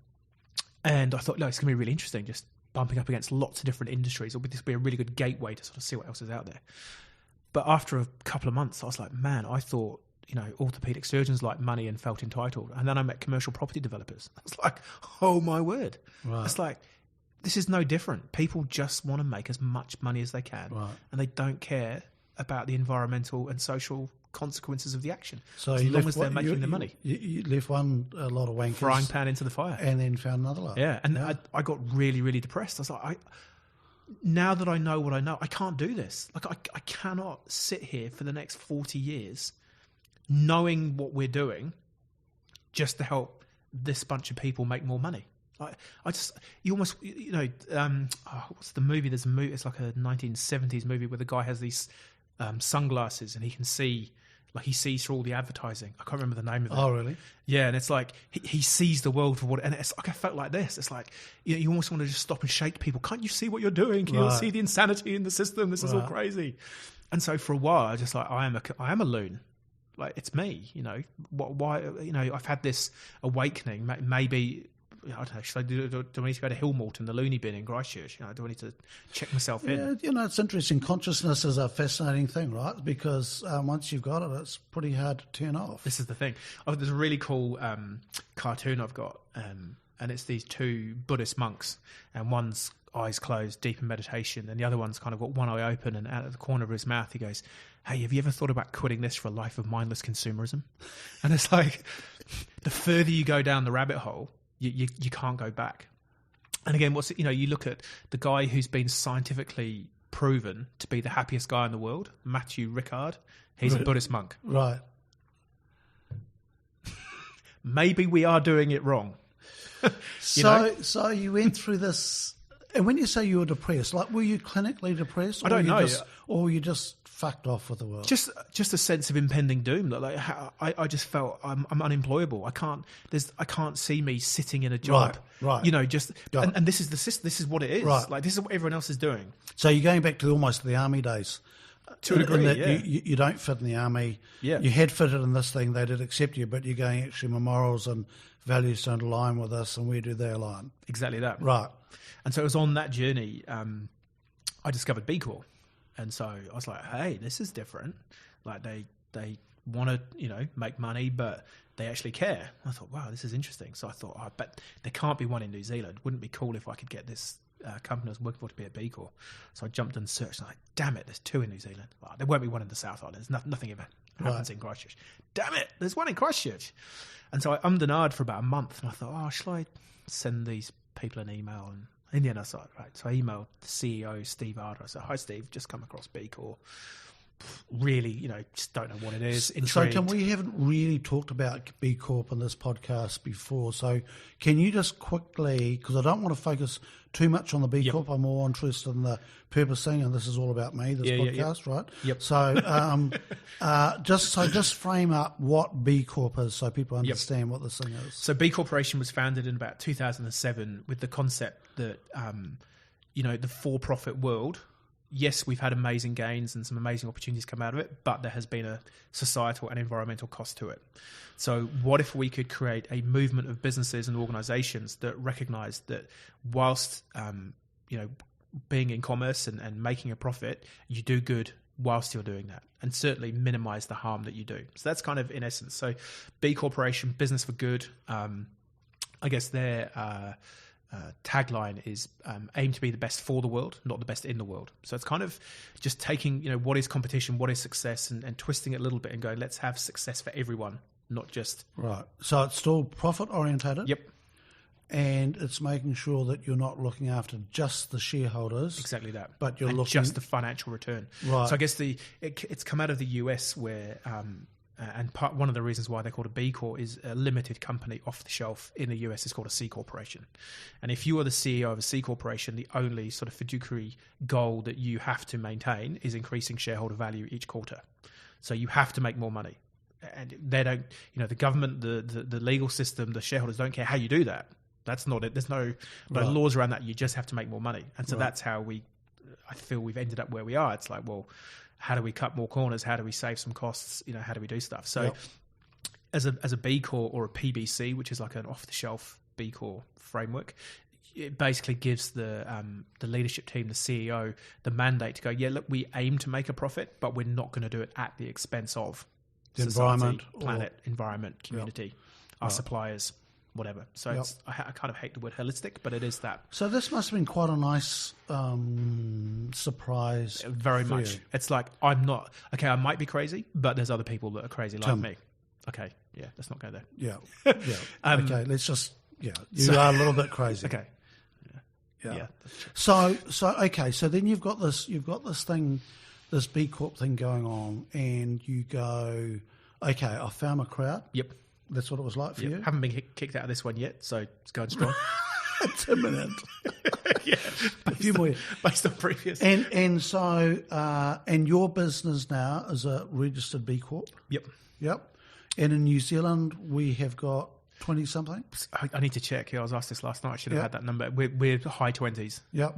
I thought, no, it's going to be really interesting, just bumping up against lots of different industries. This will be a really good gateway to sort of see what else is out there. But after a couple of months, I was like, man, I thought, orthopedic surgeons like money and felt entitled. And then I met commercial property developers. I was like, oh my word. Right. It's like, this is no different. People just want to make as much money as they can. Right. And they don't care about the environmental and social consequences of the action. So as long as they're making the money. You left a lot of wankers. Frying pan into the fire. And then found another lot. Yeah. And I got really, really depressed. I was like, now that I know what I know, I can't do this. Like I cannot sit here for the next 40 years knowing what we're doing just to help this bunch of people make more money. What's the movie? There's a movie, it's like a 1970s movie where the guy has these sunglasses and he can see, like he sees through all the advertising. I can't remember the name of it. Oh, really? Yeah, and it's like he sees the world for what, and it's like I felt like this. It's like you almost want to just stop and shake people. Can't you see what you're doing? Can you see the insanity in the system? This is all crazy. And so for a while, I was just like, I am a loon. Like it's me. Why? I've had this awakening. Maybe. I don't know, should I do I need to go to Hillmorton, the loony bin in Christchurch? Do I need to check myself in? Yeah, it's interesting. Consciousness is a fascinating thing, right? Because once you've got it, it's pretty hard to turn off. This is the thing. There's a really cool cartoon I've got, and it's these two Buddhist monks, and one's eyes closed, deep in meditation, and the other one's kind of got one eye open, and out of the corner of his mouth he goes, hey, have you ever thought about quitting this for a life of mindless consumerism? And it's like, the further you go down the rabbit hole, you can't go back. And again, you look at the guy who's been scientifically proven to be the happiest guy in the world, Matthew Ricard. He's a Buddhist monk. Right. Maybe we are doing it wrong. So you went through this, and when you say you were depressed, like were you clinically depressed? I don't know. Or were you just fucked off with the world? Just a sense of impending doom. Like I just felt I'm unemployable. I can't see me sitting in a job. Right. And this is what it is. Right. Like this is what everyone else is doing. So you're going back to almost the army days. To a degree, yeah. You don't fit in the army. Yeah. You had fitted in this thing, they did accept you, but you're going, actually, my morals and values don't align with us, and where do they align? Exactly that. Right. And so it was on that journey I discovered B Corp. And so I was like, hey, this is different. Like they want to, make money, but they actually care. I thought, wow, this is interesting. So I thought, I bet there can't be one in New Zealand. Wouldn't it be cool if I could get this company I was working for to be a B Corp? So I jumped and searched. And I'm like, damn it, there's two in New Zealand. Well, there won't be one in the South Island. There's nothing ever happens in Christchurch. Damn it, there's one in Christchurch. And so I ummed and ahed for about a month. And I thought, shall I send these people an email? And in the end, I thought, right. So I emailed the CEO, Steve Arder. I said, hi, Steve, just come across B Corp. Really, just don't know what it is. Intrigued. So, Tim, we haven't really talked about B Corp in this podcast before. So, can you just quickly, because I don't want to focus too much on the B Corp, I'm more interested in the purposing, and this is all about me, this podcast, right? Yep. So, just frame up what B Corp is so people understand what this thing is. So, B Corporation was founded in about 2007 with the concept that, the for-profit world. Yes, we've had amazing gains and some amazing opportunities come out of it, but there has been a societal and environmental cost to it. So what if we could create a movement of businesses and organizations that recognize that whilst, being in commerce and making a profit, you do good whilst you're doing that, and certainly minimize the harm that you do. So that's kind of in essence. So B Corporation, business for good, I guess their tagline is aim to be the best for the world, not the best in the world. So it's kind of just taking, what is competition, what is success, and twisting it a little bit and going, let's have success for everyone, not just... Right. So it's still profit orientated. Yep. And it's making sure that you're not looking after just the shareholders. Exactly that. But you're looking... just the financial return. Right. So I guess it's come out of the US where... one of the reasons why they're called a B Corp is a limited company off the shelf in the US is called a C Corporation. And if you are the CEO of a C Corporation, the only sort of fiduciary goal that you have to maintain is increasing shareholder value each quarter. So you have to make more money. And they don't, the government, the legal system, the shareholders don't care how you do that. That's not it. There's no laws around that. You just have to make more money. And so that's how I feel we've ended up where we are. It's like, well, how do we cut more corners? How do we save some costs? How do we do stuff? So Yep. as a B Corp or a PBC, which is like an off-the-shelf B Corp framework, it basically gives the leadership team, the CEO, the mandate to go, yeah, look, we aim to make a profit, but we're not going to do it at the expense of The society, environment, planet, environment, community, our suppliers, whatever. So it's, I kind of hate the word holistic, but it is that. So this must have been quite a nice surprise. Very for much. you. It's like, I might be crazy, but there's other people that are crazy like me. Okay, yeah, let's not go there. Yeah, yeah. Okay, let's just. Yeah, you are a little bit crazy. Okay. Yeah. So okay. So then you've got this thing, this B Corp thing going on, and you go, okay, I found my crowd. Yep. That's what it was like for you. Haven't been kicked out of this one yet, so it's going strong. It's imminent. Yeah, A few more. based on previous. And so and your business now is a registered B Corp. Yep. Yep. And in New Zealand, we have got 20 something. I need to check. Yeah, I was asked this last night. I should have had that number. We're high 20s. Yeah.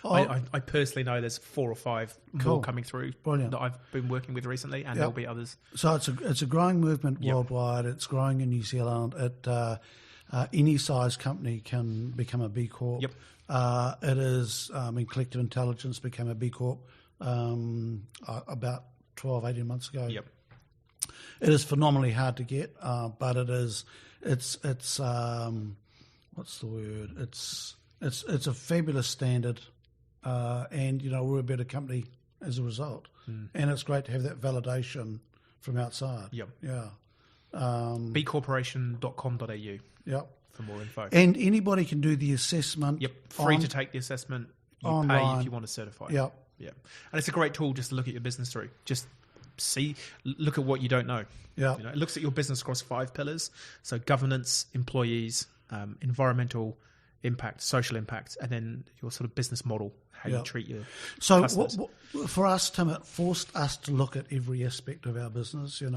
I personally know there's 4 or 5 more coming through. Brilliant. That I've been working with recently, and there'll be others. So it's a growing movement worldwide. It's growing in New Zealand. Any size company can become a B Corp. Yep. It is. Collective Intelligence became a B Corp about 12, 18 months ago. Yep. It is phenomenally hard to get, but it is. It's what's the word? It's a fabulous standard, and we're a better company as a result. And it's great to have that validation from outside. Yep. Yeah. bcorporation.com.au. Yep. For more info. And anybody can do the assessment. Yep. Free to take the assessment. You online. pay if you want to certify. Yep. Yeah. And it's a great tool just to look at your business through. Just look at what you don't know. Yeah. It looks at your business across 5 pillars. So governance, employees, environmental impact, social impact, and then your sort of business model, how you treat your customers. For us, Tim, it forced us to look at every aspect of our business, and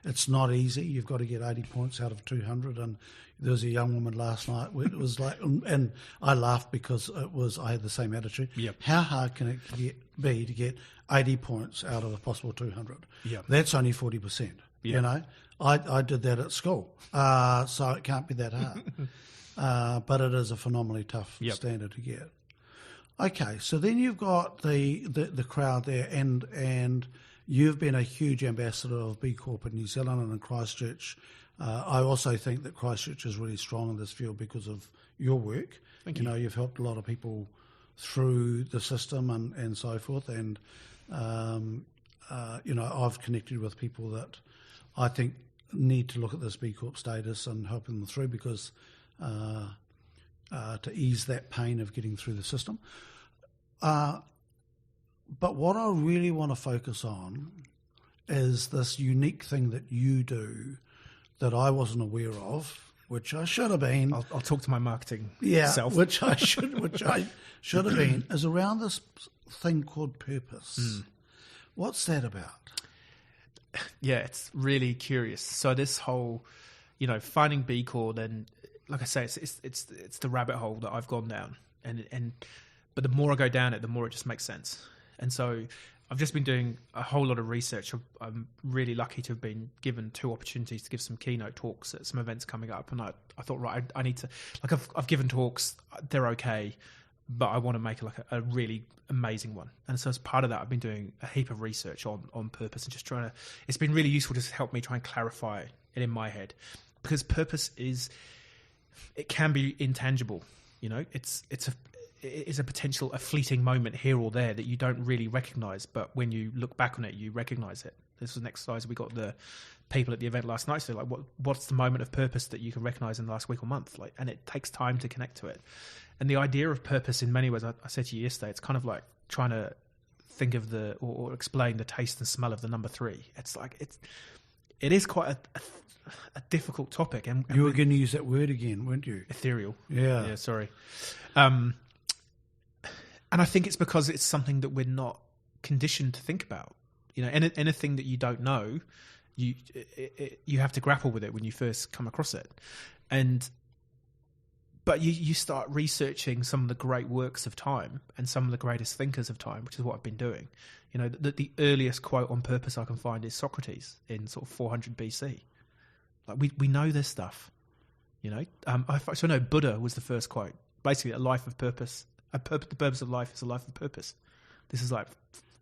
it's not easy. You've got to get 80 points out of 200. And there was a young woman last night. It was like, and I laughed because I had the same attitude. Yep. How hard can it be to get 80 points out of a possible 200? Yep. That's only 40%. Yep. I did that at school, so it can't be that hard. But it is a phenomenally tough standard to get. Okay, so then you've got the crowd there, and you've been a huge ambassador of B Corp in New Zealand and in Christchurch. I also think that Christchurch is really strong in this field because of your work. Thank you. You've helped a lot of people through the system and so forth, and I've connected with people that I think need to look at this B Corp status and helping them through because to ease that pain of getting through the system. But what I really want to focus on is this unique thing that you do that I wasn't aware of, which I should have been. I'll talk to my marketing self. which I should have been, is around this thing called purpose. What's that about? Yeah, it's really curious. So this whole, finding B Corp, then, like I say, it's the rabbit hole that I've gone down, but the more I go down it, the more it just makes sense. And so I've just been doing a whole lot of research. I'm really lucky to have been given 2 opportunities to give some keynote talks at some events coming up, and I thought, right, I need to, I've given talks, they're okay, but I want to make a really amazing one. And so as part of that, I've been doing a heap of research on purpose and just trying to, it's been really useful just to help me try and clarify it in my head, because purpose it can be intangible. It's a potential, a fleeting moment here or there that you don't really recognise, but when you look back on it, you recognise it. This was an exercise we got the people at the event last night. So like, what's the moment of purpose that you can recognise in the last week or month? And it takes time to connect to it. And the idea of purpose, in many ways, I said to you yesterday, it's kind of like trying to think of or explain the taste and smell of the number 3. It's like it is quite a difficult topic. And you were going to use that word again, weren't you? Ethereal. Yeah. Sorry. And I think it's because it's something that we're not conditioned to think about. Anything that you don't know, you have to grapple with it when you first come across it. But you start researching some of the great works of time and some of the greatest thinkers of time, which is what I've been doing. You know, the earliest quote on purpose I can find is Socrates in sort of 400 BC. Like we know this stuff. You know, I know Buddha was the first quote. Basically, a life of purpose. The purpose of life is a life of purpose. This is like,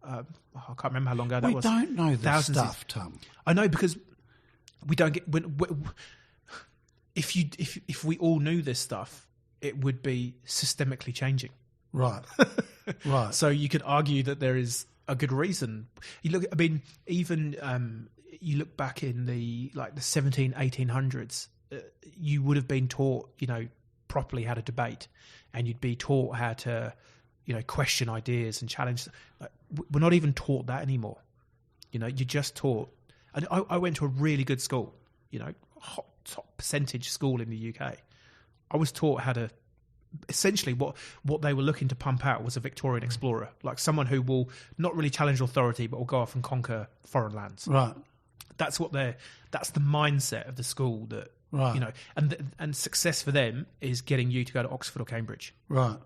I can't remember how long ago that was. We don't know this stuff, Tom. I know, because we don't get. If we all knew this stuff, it would be systemically changing. Right. Right. So you could argue that there is a good reason. You look. I mean, even you look back in the 1800s. You would have been taught, you know, properly how to debate, and you'd be taught how to, you know, question ideas and challenge. Like, we're not even taught that anymore. You know, you're just taught. And I went to a really good school, you know, top percentage school in the UK. I was taught how to, essentially what they were looking to pump out was a Victorian explorer, like someone who will not really challenge authority, but will go off and conquer foreign lands. Right. That's the mindset of the school that, right. You know, and success for them is getting you to go to Oxford or Cambridge. Right.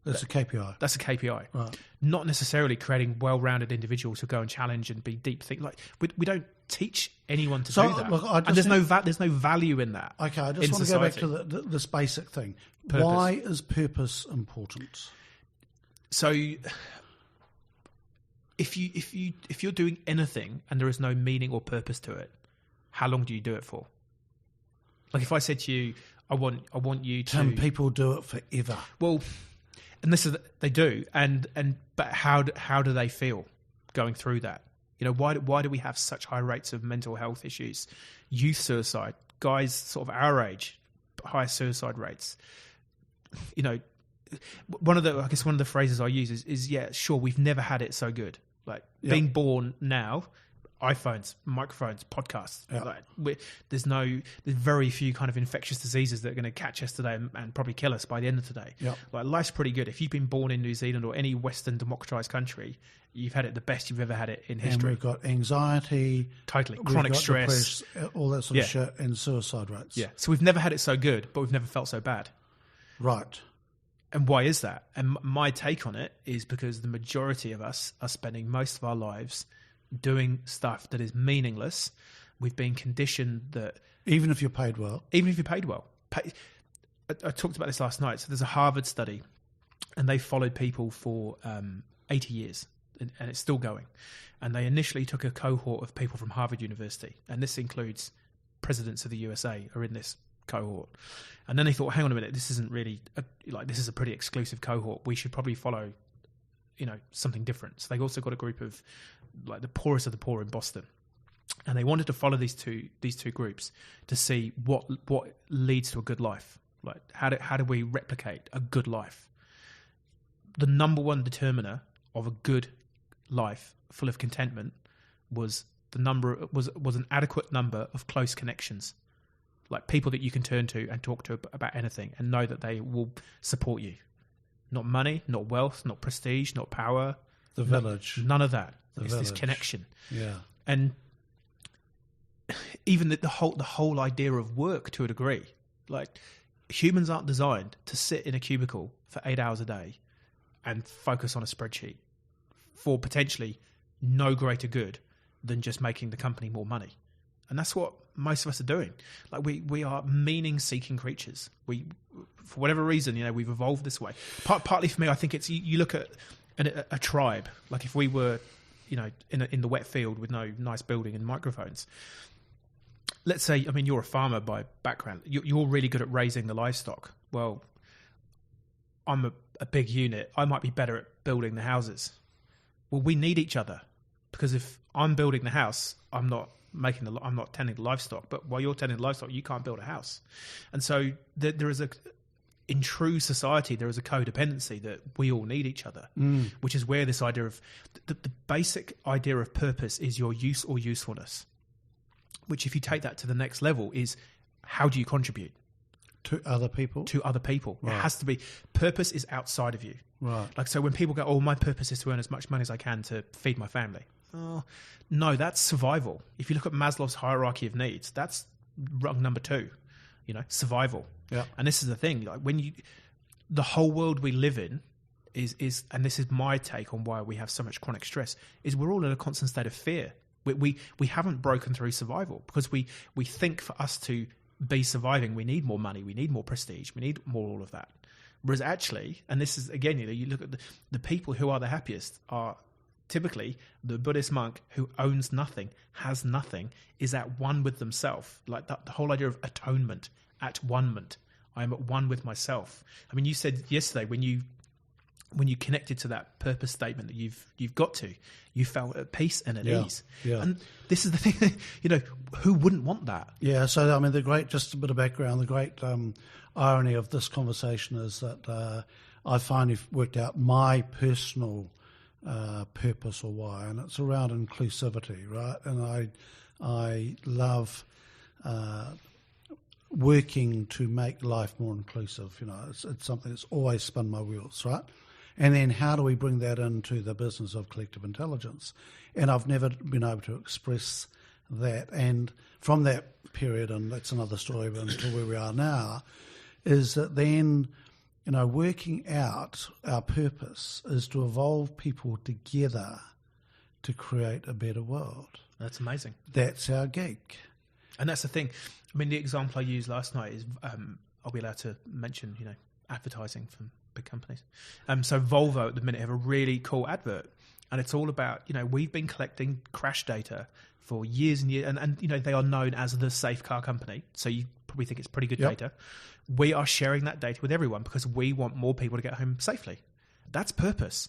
That's a KPI. That's a KPI. Right. Not necessarily creating well-rounded individuals who go and challenge and be deep think. Like we don't teach anyone to do that. Look, and there's no value in that. Okay, I just want to go back to this basic thing. Purpose. Why is purpose important? So, if you're doing anything and there is no meaning or purpose to it, how long do you do it for? Like if I said to you, I want you to. Some people do it forever. Well, and they do, but how do they feel going through that? You know, why do we have such high rates of mental health issues, youth suicide, guys sort of our age, high suicide rates? You know, one of the phrases I use is yeah, sure, we've never had it so good. Like being born now, iPhones, microphones, podcasts. Yep. Like there's very few kind of infectious diseases that are going to catch us today and probably kill us by the end of today. Yep. Like life's pretty good. If you've been born in New Zealand or any Western democratized country, you've had it the best you've ever had it in history. And we've got anxiety, totally chronic stress, all that sort of shit, and suicide rates. Yeah. So we've never had it so good, but we've never felt so bad. Right. And why is that? And my take on it is because the majority of us are spending most of our lives doing stuff that is meaningless. We've been conditioned that... Even if you're paid well. Even if you're paid well. I talked about this last night. So there's a Harvard study, and they followed people for 80 years, and it's still going. And they initially took a cohort of people from Harvard University, and this includes presidents of the USA are in this cohort. And then they thought, hang on a minute, this isn't really this is a pretty exclusive cohort. We should probably follow, you know, something different. So they also got a group of like the poorest of the poor in Boston, and they wanted to follow these two groups to see what leads to a good life. Like how do we replicate a good life? The number one determiner of a good life full of contentment was an adequate number of close connections. Like people that you can turn to and talk to about anything and know that they will support you. Not money, not wealth, not prestige, not power. The village. None of that. It's this connection. Yeah. And even the whole idea of work to a degree. Like humans aren't designed to sit in a cubicle for 8 hours a day and focus on a spreadsheet for potentially no greater good than just making the company more money. And that's what most of us are doing. Like we are meaning-seeking creatures. We, for whatever reason, you know, we've evolved this way. Partly for me, I think it's you look at a tribe. Like if we were, you know, in the wet field with no nice building and microphones. Let's say, I mean, you're a farmer by background. You're really good at raising the livestock. Well, I'm a big unit. I might be better at building the houses. Well, we need each other, because if I'm building the house, I'm not tending the livestock. But while you're tending the livestock, you can't build a house. And so there is in true society, there is a codependency that we all need each other, which is where this idea of the basic idea of purpose is your use or usefulness, which if you take that to the next level is how do you contribute? To other people? To other people. Right. It has to be. Purpose is outside of you. Right. Like, so when people go, oh, my purpose is to earn as much money as I can to feed my family. Oh, no, that's survival. If you look at Maslow's hierarchy of needs, that's rung number 2, you know, survival. Yeah. And this is the thing, like the whole world we live in is, and this is my take on why we have so much chronic stress, is we're all in a constant state of fear. We haven't broken through survival because we think for us to be surviving, we need more money, we need more prestige, we need more all of that. Whereas actually, and this is, again, you look at the people who are the happiest are typically the Buddhist monk who owns nothing, has nothing, is at one with themselves. Like the whole idea of atonement, at one-ment. I am at one with myself. I mean, you said yesterday when you connected to that purpose statement that you've got to, you felt at peace and at ease. Yeah. And this is the thing, who wouldn't want that? Yeah, so I mean, just a bit of background, the great irony of this conversation is that I finally worked out my personal purpose or why, and it's around inclusivity, right? And I love working to make life more inclusive. It's something that's always spun my wheels, right? And then how do we bring that into the business of collective intelligence? And I've never been able to express that. And from that period, and that's another story, but until where we are now, is that then, working out our purpose is to evolve people together to create a better world. That's amazing. That's our gig. And that's the thing. I mean, the example I used last night is, I'll be allowed to mention, advertising from big companies. So Volvo at the minute have a really cool advert, and it's all about, we've been collecting crash data for years and years, and they are known as the safe car company. So you probably think it's pretty good data. We are sharing that data with everyone because we want more people to get home safely. That's purpose.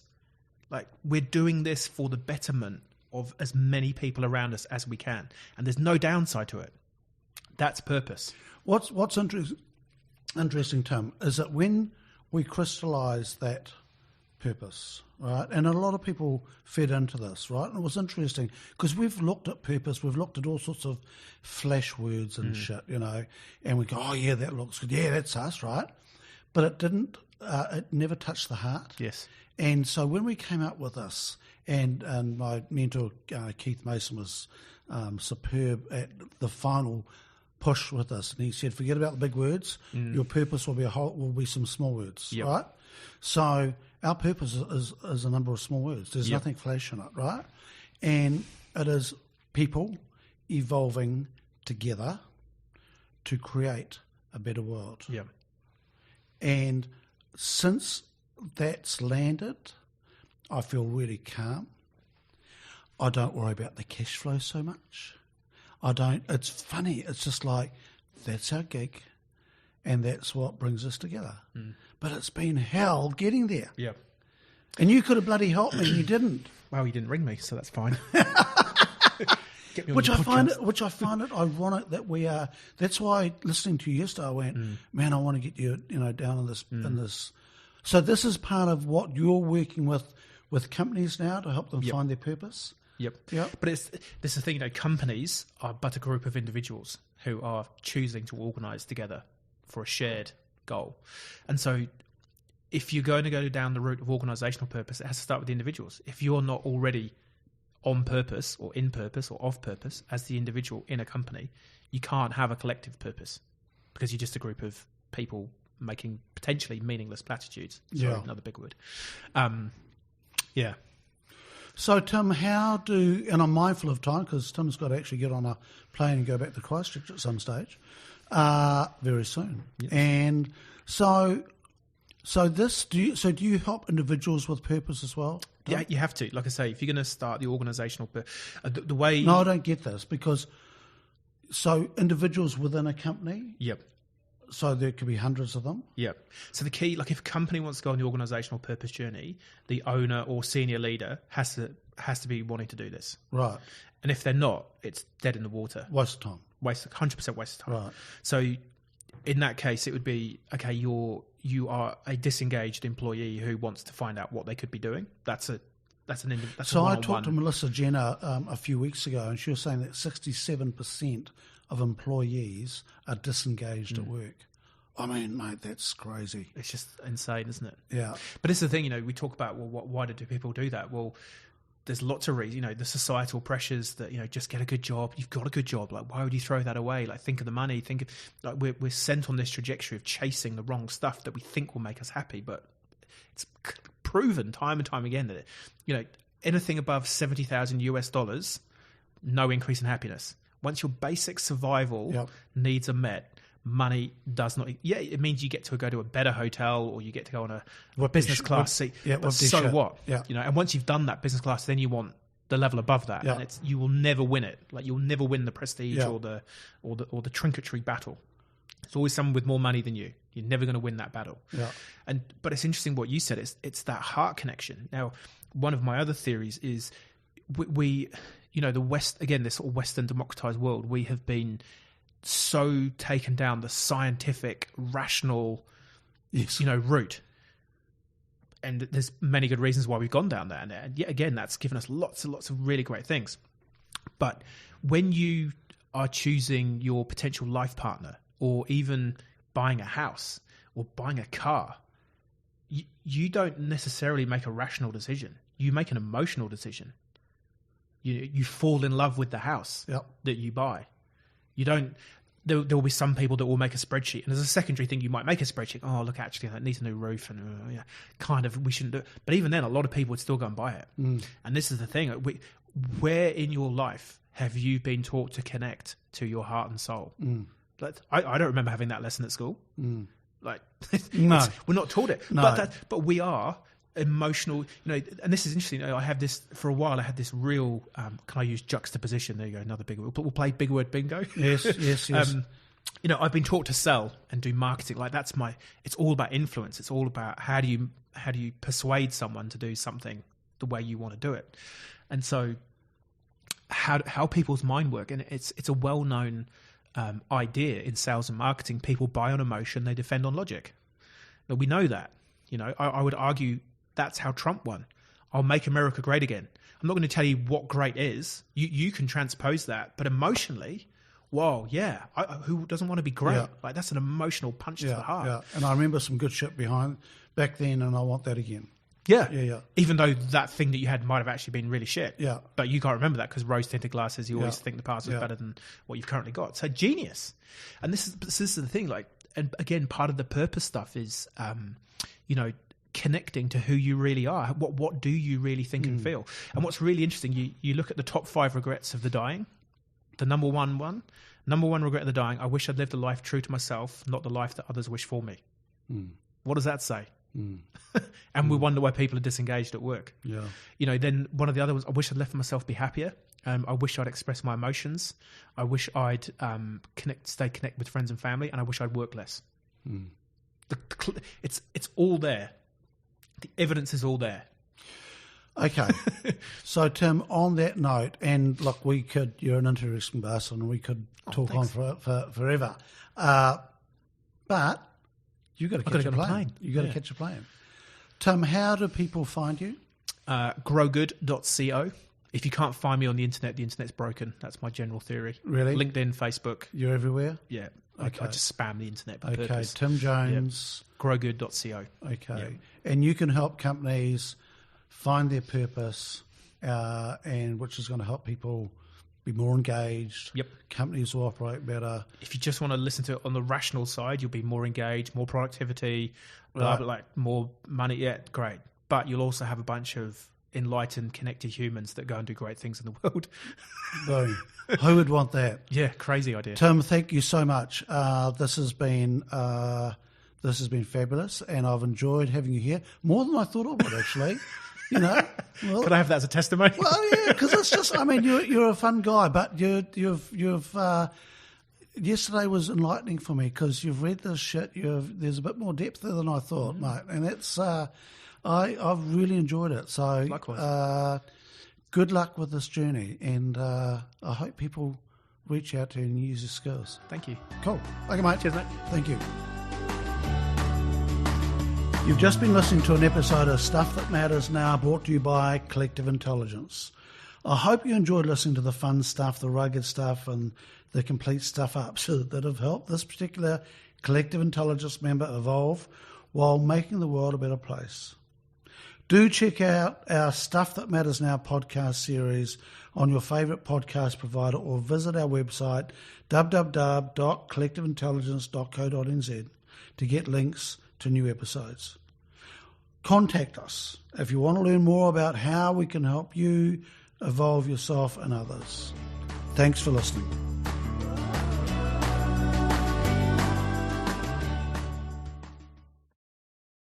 Like, we're doing this for the betterment of as many people around us as we can, and there's no downside to it. That's purpose. What's interesting, Tim, is that when we crystallise that purpose, right, and a lot of people fed into this, right, and it was interesting because we've looked at purpose, we've looked at all sorts of flash words and shit, and we go, oh yeah, that looks good, yeah, that's us, right, but it didn't, it never touched the heart. Yes. And so when we came up with this, and my mentor Keith Mason was superb at the final push with us, and he said, forget about the big words. Your purpose will be some small words, right? So our purpose is a number of small words. There's nothing flash in it, right? And it is people evolving together to create a better world. Yeah. And since that's landed, I feel really calm. I don't worry about the cash flow so much. It's funny, it's just like, that's our gig, and that's what brings us together. But it's been hell getting there. Yeah. And you could have bloody helped me, and you didn't. Well, you didn't ring me, so that's fine. Get me on Which your I find it ironic that we are. That's why listening to you yesterday, I went, man, I want to get you, down in this. So this is part of what you're working with companies now to help them find their purpose. Yep. Yep. But this is the thing, companies are but a group of individuals who are choosing to organise together for a shared goal. And so if you're going to go down the route of organisational purpose, it has to start with the individuals. If you're not already on purpose or in purpose or of purpose as the individual in a company, you can't have a collective purpose because you're just a group of people making potentially meaningless platitudes. Sorry, another big word. Yeah. So, Tim, and I'm mindful of time because Tim's got to actually get on a plane and go back to Christchurch at some stage very soon. Yep. And so do you help individuals with purpose as well, Tim? Yeah, you have to. Like I say, if you're going to start the organisational, the way... No, I don't get this because individuals within a company... Yep. So there could be hundreds of them? Yep. So the key, like if a company wants to go on the organisational purpose journey, the owner or senior leader has to be wanting to do this. Right. And if they're not, it's dead in the water. Waste of time. 100% waste of time. Right. So in that case, it would be, okay, you are a disengaged employee who wants to find out what they could be doing. So I talked to Melissa Jenner a few weeks ago, and she was saying that 67% of employees are disengaged at work. I mean, mate, that's crazy. It's just insane, isn't it? Yeah. But it's the thing, we talk about, well, why do people do that? Well, there's lots of reasons, you know, the societal pressures that, you know, just get a good job. You've got a good job. Like, why would you throw that away? Like, think of the money. Think of, like, we're sent on this trajectory of chasing the wrong stuff that we think will make us happy. But it's proven time and time again that, you know, anything above $70,000 US, no increase in happiness. Once your basic survival needs are met, money does not. Yeah, it means you get to go to a better hotel, or you get to go on a business class seat. But so what? Yeah. You know, and once you've done that business class, then you want the level above that, and you will never win it. Like, you'll never win the prestige or the trinketry battle. It's always someone with more money than you. You're never going to win that battle. Yeah. But it's interesting what you said. It's that heart connection. Now, one of my other theories is we you know, the West, again, this sort of Western democratized world, we have been so taken down the scientific, rational, you know, route. And there's many good reasons why we've gone down there. And yet again, that's given us lots and lots of really great things. But when you are choosing your potential life partner, or even buying a house or buying a car, you don't necessarily make a rational decision. You make an emotional decision. You fall in love with the house that you buy. You don't. There will be some people that will make a spreadsheet, and as a secondary thing, you might make a spreadsheet. Oh, look, actually, that needs a new roof, and we shouldn't do it. But even then, a lot of people would still go and buy it. And this is the thing: where in your life have you been taught to connect to your heart and soul? Like, I don't remember having that lesson at school. Like, no, we're not taught it. No. But we are emotional, you know. And this is interesting. You know, I have this for a while. I had this real. Can I use juxtaposition? There you go. Another big word. We'll play big word bingo. Yes. You know, I've been taught to sell and do marketing. Like, that's my. It's all about influence. It's all about how do you persuade someone to do something the way you want to do it. And so, how people's mind work, and it's a well known idea in sales and marketing. People buy on emotion. They defend on logic. Now, we know that. You know, I would argue that's how Trump won. I'll make America great again. I'm not going to tell you what great is. You can transpose that, but emotionally, whoa, yeah. Who doesn't want to be great? Like, that's an emotional punch to the heart. Yeah, and I remember some good shit behind back then, and I want that again. Yeah. Even though that thing that you had might have actually been really shit. Yeah. But you can't remember that because rose-tinted glasses, you always think the past was better than what you've currently got. So genius. And this is the thing, like, and again, part of the purpose stuff is, you know, connecting to who you really are. What do you really think and feel? And what's really interesting, you look at the top 5 regrets of the dying. The number one regret of the dying: I wish I'd lived a life true to myself, not the life that others wish for me. What does that say? And we wonder why people are disengaged at work. Yeah. You know, then one of the other ones: I wish I'd let myself be happier. I wish I'd express my emotions. I wish I'd stay connected with friends and family, and I wish I'd work less. It's all there. The evidence is all there. Okay. So, Tim, on that note, and look, you're an interesting person, and we could talk on for forever. But you've got to catch a plane. You've got to catch a plane. Tim, how do people find you? Growgood.co. If you can't find me on the internet's broken. That's my general theory. Really? LinkedIn, Facebook. You're everywhere? Yeah. Okay. I just spam the internet for purpose. Tim Jones. Yep. Growgood.co. Okay. Yep. And you can help companies find their purpose, and which is going to help people be more engaged. Yep. Companies will operate better. If you just want to listen to it on the rational side, you'll be more engaged, more productivity, like more money. Yeah, great. But you'll also have a bunch of enlightened, connected humans that go and do great things in the world. Boom. Who would want that? Yeah, crazy idea. Tim, thank you so much. This has been fabulous, and I've enjoyed having you here more than I thought I would, actually. You know, well, could I have that as a testimony? Well, yeah, because it's just, I mean, you're a fun guy, but you've yesterday was enlightening for me because you've read this shit. There's a bit more depth there than I thought, mate, and that's I've really enjoyed it. So, likewise. Good luck with this journey, and I hope people reach out to you and use your skills. Thank you. Cool. Okay, mate. Cheers, mate. Thank you. You've just been listening to an episode of Stuff That Matters Now, brought to you by Collective Intelligence. I hope you enjoyed listening to the fun stuff, the rugged stuff, and the complete stuff-ups that have helped this particular Collective Intelligence member evolve while making the world a better place. Do check out our Stuff That Matters Now podcast series on your favourite podcast provider, or visit our website www.collectiveintelligence.co.nz to get links to new episodes. Contact us if you want to learn more about how we can help you evolve yourself and others. Thanks for listening.